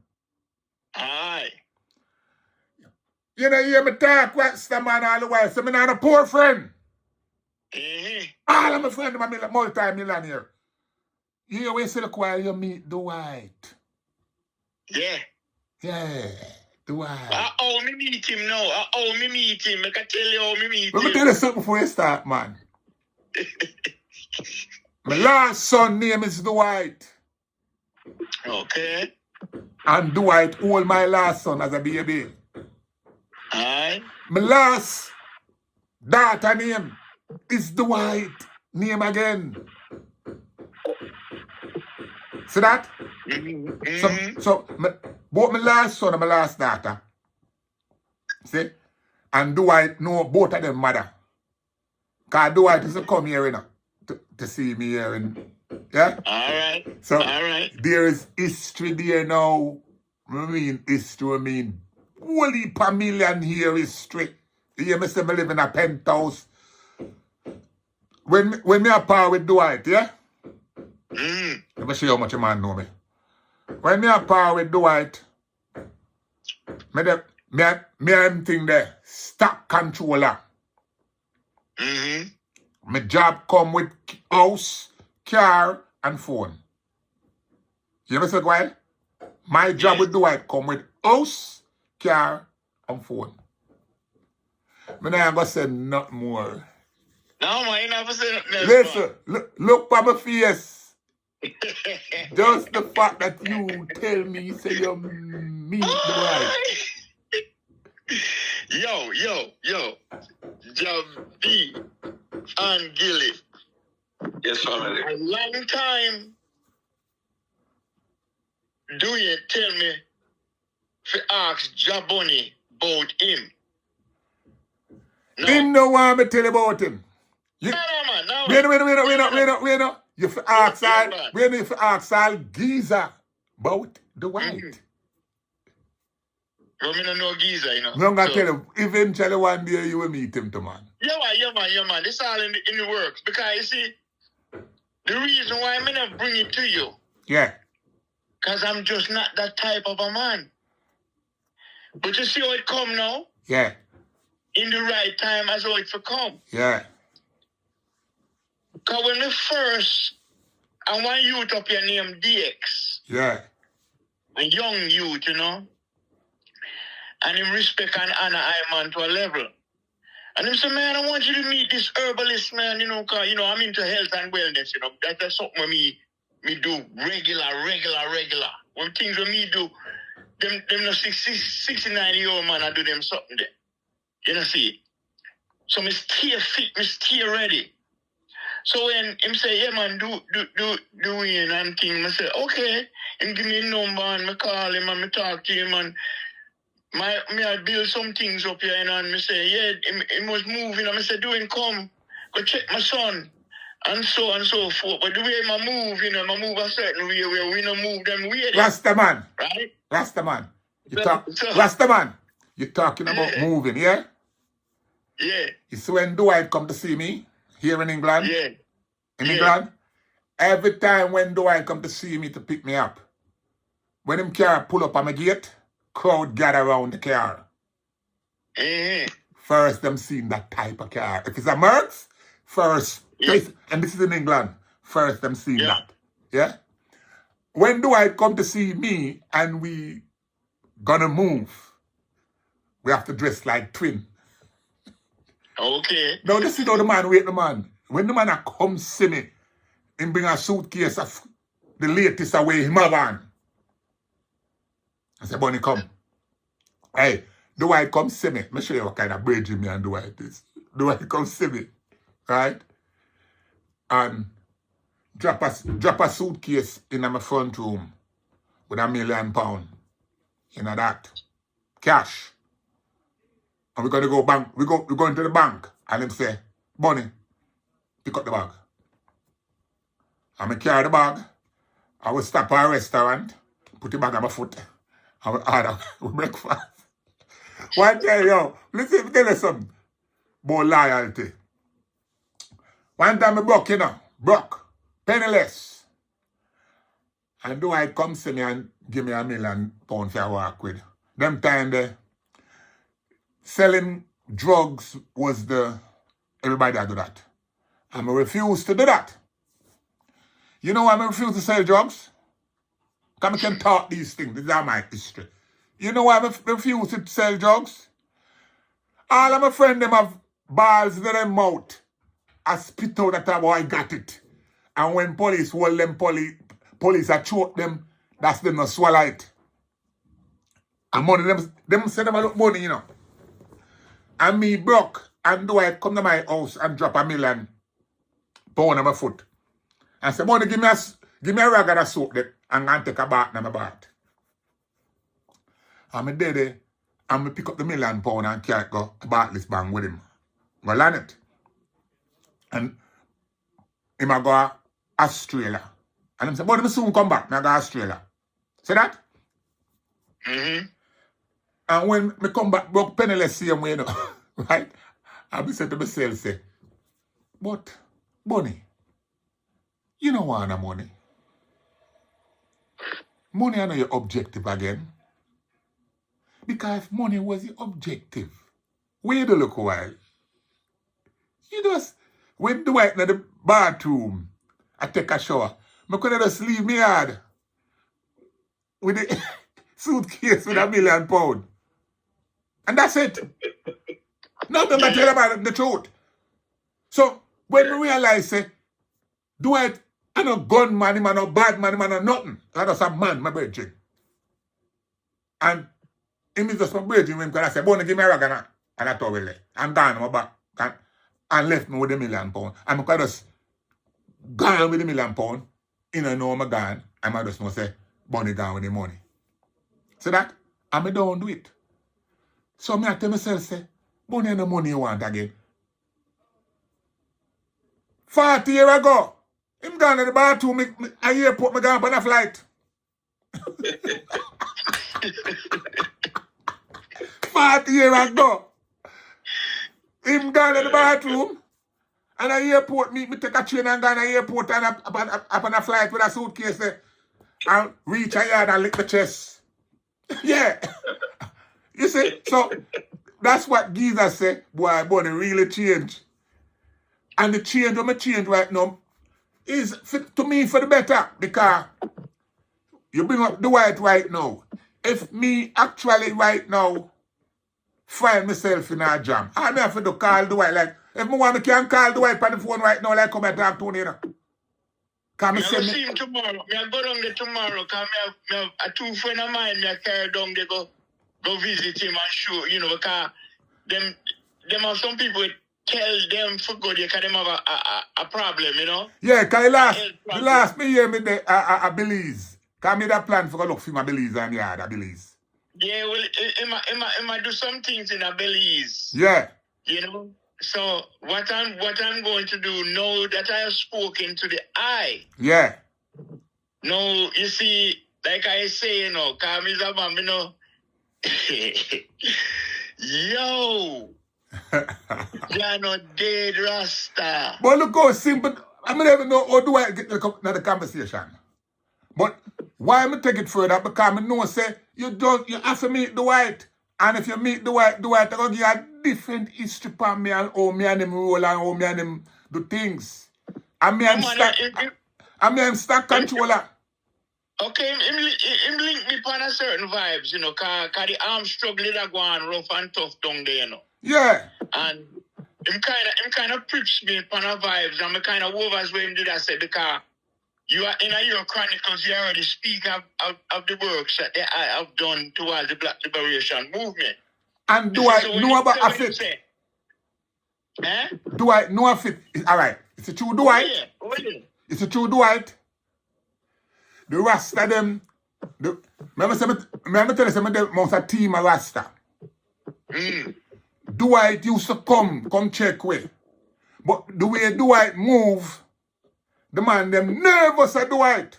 Aye. You know, you hear me talk, RastaMan, all the while, so I'm not a poor friend. All of my friends are multi-millionaire. You hear when you say the choir, you meet Dwight. Yeah. Yeah, Dwight. How me meet him now? How me meet him? I can tell you how me meet Let me him. tell you something before you start, man. My last son name is Dwight. Okay. And Dwight hold my last son as a baby. Aye. My last daughter name is Dwight. Name again. See that? So both my last son and my last daughter. See? And Dwight know both of them mother. Because Dwight used to come here, you know, to see me here. Yeah? All right. So all right. There is history there now. I mean history, I mean whole heap of million here history. You hear me say I live in a penthouse. When me a par with Dwight, yeah? Let me show you how much a man know me. When me a par with Dwight, me am thing there, stock controller. My job come with house, car, and phone. You ever said why? My job with Dwight come with house, car, and phone. Me not gonna say nothing more. No, man, you never say nothing. Listen, look by my face. Just the fact that you tell me, say you meet Dwight. Yo. JahB and Gilly. Yes, family. A long time. Dwayne tell me to ask JahBunny about him. No. Him no want me tell about him. You, No, man. No. Wait. You have to ask all, you have to ask all geezer about the white. But me no know geezer, you know. I'm going to tell you, eventually one day you will meet him, man. Yeah, man. This all in the works. Because, you see, the reason why I'm not bring it to you. Yeah. Because I'm just not that type of a man. But you see how it come now? Yeah. In the right time as how it for come. Yeah. Because when we first, I want youth up here named DX. Yeah. A young youth, you know. And him respect and honor I man to a level. And him say, man, I want you to meet this herbalist, man, you know, because, you know, I'm into health and wellness, you know. That's something me do regular. When things with me do, them no 69-year-old man, I do them something there. You know, see? So me stay fit, me stay ready. So when him say, yeah, man, do it and thing, I say, okay. Him give me a number and me call him and me talk to him and I build some things up here, you know, and me say, yeah, he must move, you know. I say, doing come, go check my son, and so forth. But the way I move, you know, I move a certain way where we don't move them way. RastaMan. Right? RastaMan. RastaMan. You're talking about moving, yeah? Yeah. You see when Dwight come to see me here in England? Yeah. In England? Every time when Dwight come to see me to pick me up, when him car pull up on my gate, crowd gather around the car. First, them seeing that type of car. If it's a Mercs, first, and this is in England, first them seeing that. Yeah? When do I come to see me and we gonna move, we have to dress like twin. Okay. Now, this is how the man wait the man. When the man a come see me, him bring a suitcase of the latest away him have on. I say, Bunny, come. Hey, Dwight come see me. Let me show you what kind of bridge me and Dwight is. Dwight come see me. Right? And drop a suitcase in my front room with £1 million. You know that. Cash. And we're gonna go bank. We're going to the bank. And him say, Bunny, pick up the bag. And I carry the bag. I will stop at a restaurant, put the bag on my foot. I will order breakfast. One day, yo, listen, tell you something about loyalty. One time I broke, you know, penniless. And do I come see me and give me £1 million for I work with. Them time there, selling drugs was everybody that do that. And I refuse to do that. You know why I refuse to sell drugs? Because I can talk these things. This is my history. You know why I refuse to sell drugs? All of my friends, them have balls in their mouth. I spit out that time, I got it. And when police hold them, police are choke them, that's them not swallow it. And money, them say them a look money, you know. And me broke, and do I come to my house and drop £1 million on my foot. And say, money, give me a rag and a soap there, and I'm take a bath in my bath. And I did it, and I pick up the £1 million and carry go to Bartley's Bank with him. Go land it. And him a go to Australia. And him say, but him soon come back, I go to Australia. See that? Mm-hmm. And when I come back, broke penniless same way, you know, right? I be saying to myself, say, but, Bunny, you don't want no money. Money are not your objective again. Because if money was your objective, wait a look a while. You just, when do I in the bathroom, I take a shower, I could just leave me yard with the suitcase with £1 million. And that's it. Nothing but tell about the truth. So, when we realize, say, Dwight, I'm no gunman, I'm no bad man, I'm no nothing. I'm just a man, my brethren. And him is just my brethren when I say, Bunny, give me a rag and a towel. I'm gone, I'm back. And left me with £1 million. And I just gone with £1 million. You know, I'm gone. And I just say, Bunny gone with the money. See that? And me don't do it. So me I tell myself, say, Bunny no money you want again. 40 years ago, him gone to the bathroom, a airport, me gone on a flight. 40 years ago, him gone to the bathroom, and at the airport, me take a train and go to the airport and up on a flight with a suitcase there, and reach a yard and lick the chest. Yeah. You see, so that's what Jesus said, boy, Bunny really changed. And the change of my change right now is, to me, for the better. Because you bring up Dwight right now. If me actually right now find myself in a jam, I have to call Dwight. Like, if I want, I can call Dwight on the phone right now, like come and talk to him, you know. I'm going to see him tomorrow. I go down there tomorrow because I have a two friend of mine I carry down there go visit him and show, you know, because them have some people tell them for good because them have a problem, you know. Yeah, because the last me hear me there, I Belize. Because I made a plan for go look for my Belize and yard, I Belize. Yeah, well, I might do some things in a Belize. Yeah. You know. So what I'm going to do now that I have spoken to the eye. Yeah. No, you see, like I say, you know, because Mr. Bam, you know, yo, you're not dead, Rasta. But look how simple. I don't even know how do I get to the conversation. But why am I take it further? Because I know say you have to meet the white. And if you meet the white I go give you a different history from me and how me and him roll and how me and him do things. And me and stock controller. Okay, him link me upon a certain vibes, you know, cause the arm struggle that go on rough and tough down there, you know. Yeah. And him kind of preach me upon a vibes, and me kind of overs where him did that say because you are in your chronicles, you already speak of the works that I have done towards the Black Liberation movement. And do I know about a fit? Eh? Do I know a fit? All right. It's a true Dwight. Yeah. It's a true Dwight. The Rasta them. Remember tell you some of them most a team of Rasta. Dwight used to come check way. But the way Dwight move, the man them nervous at Dwight.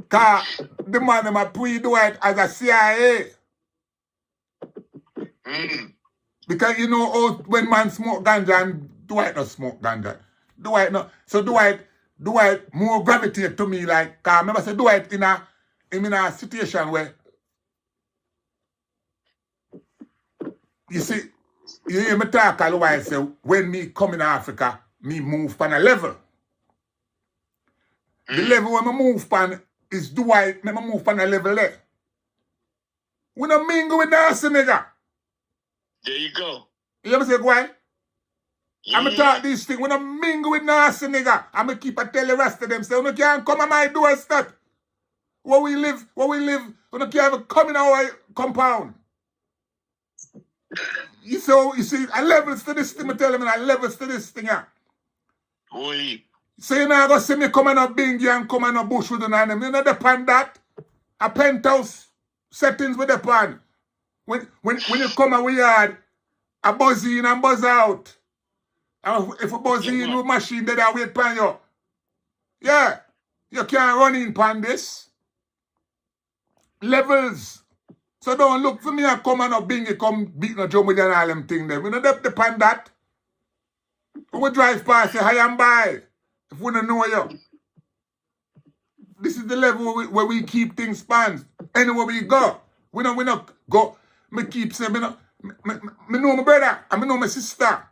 Cause the man them a pre-Dwight as a CIA. Because you know how when man smoke ganja and Dwight not smoke ganja. Dwight no. So Dwight more gravitate to me like, cause I remember say Dwight in a situation where you see, you hear me talk a while say when me come in Africa, me move pan a level. The level when me move pan is Dwight, me move pan a level there. We don't mingle with nasty nigga. There you go. You hear me say why? Yeah. I'm talk this thing. We don't mingle with nasty nigga. I'm gonna keep a tell the rest of them say, you can't come on my doorstep. Where we live, you can't even come in our compound. You see, I levels to this thing, I tell them, I levels to this thing, yeah. Holy. So you know, I go see me come on a bingy and come on a bush with them. You know, depend that. A penthouse settings with the pan. When you come away yard, a buzz in and buzz out. And if a buzz in with machine, then I wait pan you. Yeah. You can't run in pan this. Levels. So don't look for me and come and a bingy, come beat no drum with you and all them thing there. We don't depend that. When we drive past, say hi and bye. If we don't know you. This is the level where we keep things spans. Anywhere we go. We don't go. Me keep saying, me know my brother, and me know my sister.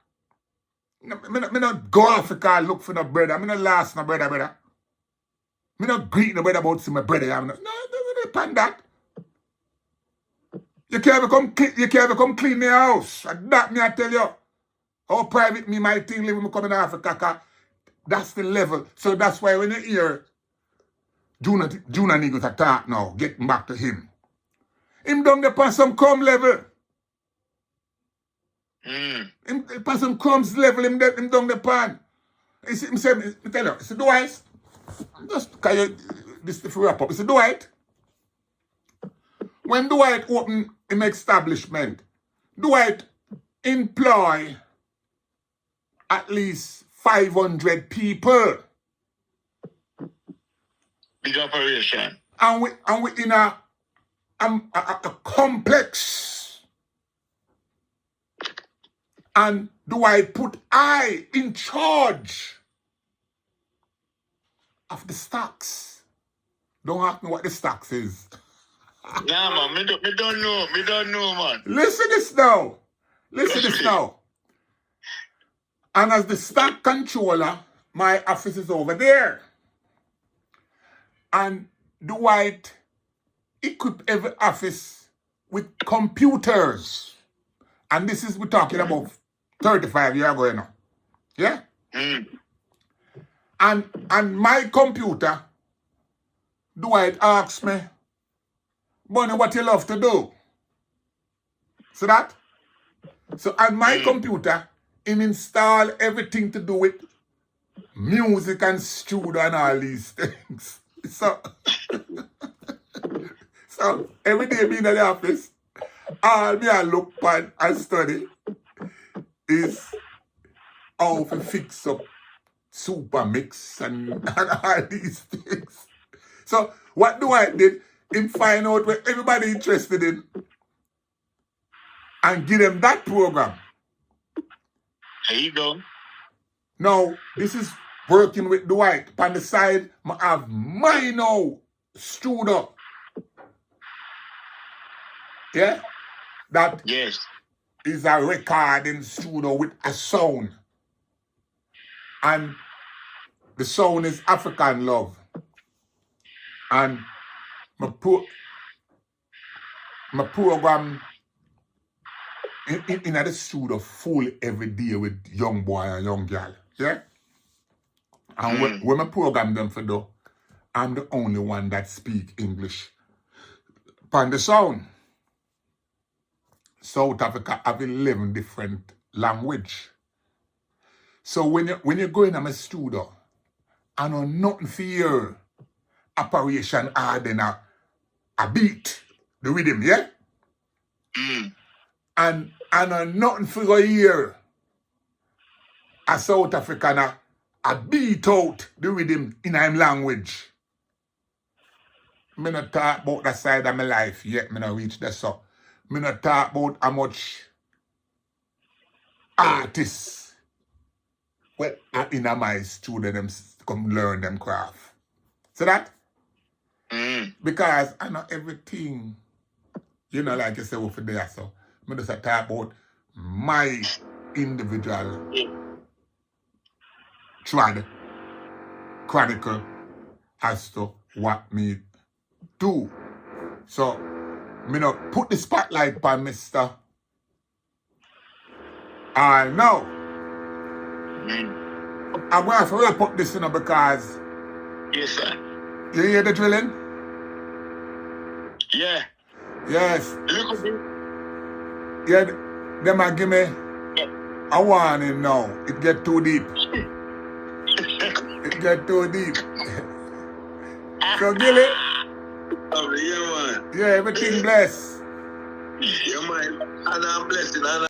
Me not go Africa look for no brother. Me not last no brother. Me not greet no brother about see my brother. No, depend that. You can't become clean your house. And that me I tell you. How private me my thing live when me come in Africa. That's the level. So that's why when you hear Junior niggas attack now, getting back to him. Him down there on some crumb level. Him on some crumbs level, him down the pan. He say, me tell you, it's the Dwight. Just, this the wrap up. You see, Dwight, when Dwight opened an establishment, Dwight employ at least 500 people. Big operation. And we in a complex. And Dwight put I in charge of the stocks. Don't ask me what the stocks is. Nah, man, me don't know. Me don't know, man. Listen this now. Listen this now. And as the stock controller, my office is over there. And Dwight equip every office with computers. And this is, we're talking about 35 years ago, you know. Yeah? Mm. And my computer, Dwight asks me, Bunny, what you love to do? See that? So on my computer, him install everything to do with music and studio and all these things. So every day being in the office, all me I look at and study is how to fix up super mix and all these things. So what Dwight did, him find out what everybody interested in and give them that program. There you go. Now, this is working with Dwight. On the side, I have my now studio. Yeah? That Yes. is a recording studio with a sound. And the sound is African love. And my program in the studio full every day with young boy and young girl. Yeah? And when I program them for though, I'm the only one that speak English. On the sound, South Africa have 11 different language. So when you go in my studio, I know nothing for your operation hard than a beat, the rhythm, yeah? Mm. And I know nothing for your ear. A South African a beat out the rhythm in him language. Me not talk about that side of my life yet, me not reach that so. Me not talk about how much artists well in my studio them come learn them craft. See that? Mm. Because I know everything, you know, like you say over there, so me just talk about my individual chronicle as to what me do. So, me not put the spotlight on Mr. I know. I'm going to wrap up this, you know, because Yes, sir. you hear the drilling? Yeah. Yes. Look at me. Yeah, they might give me a warning now. It get too deep. It get too deep. So, Gilly, Yeah, man. yeah, everything blessed. Yeah, man. And I'm blessed.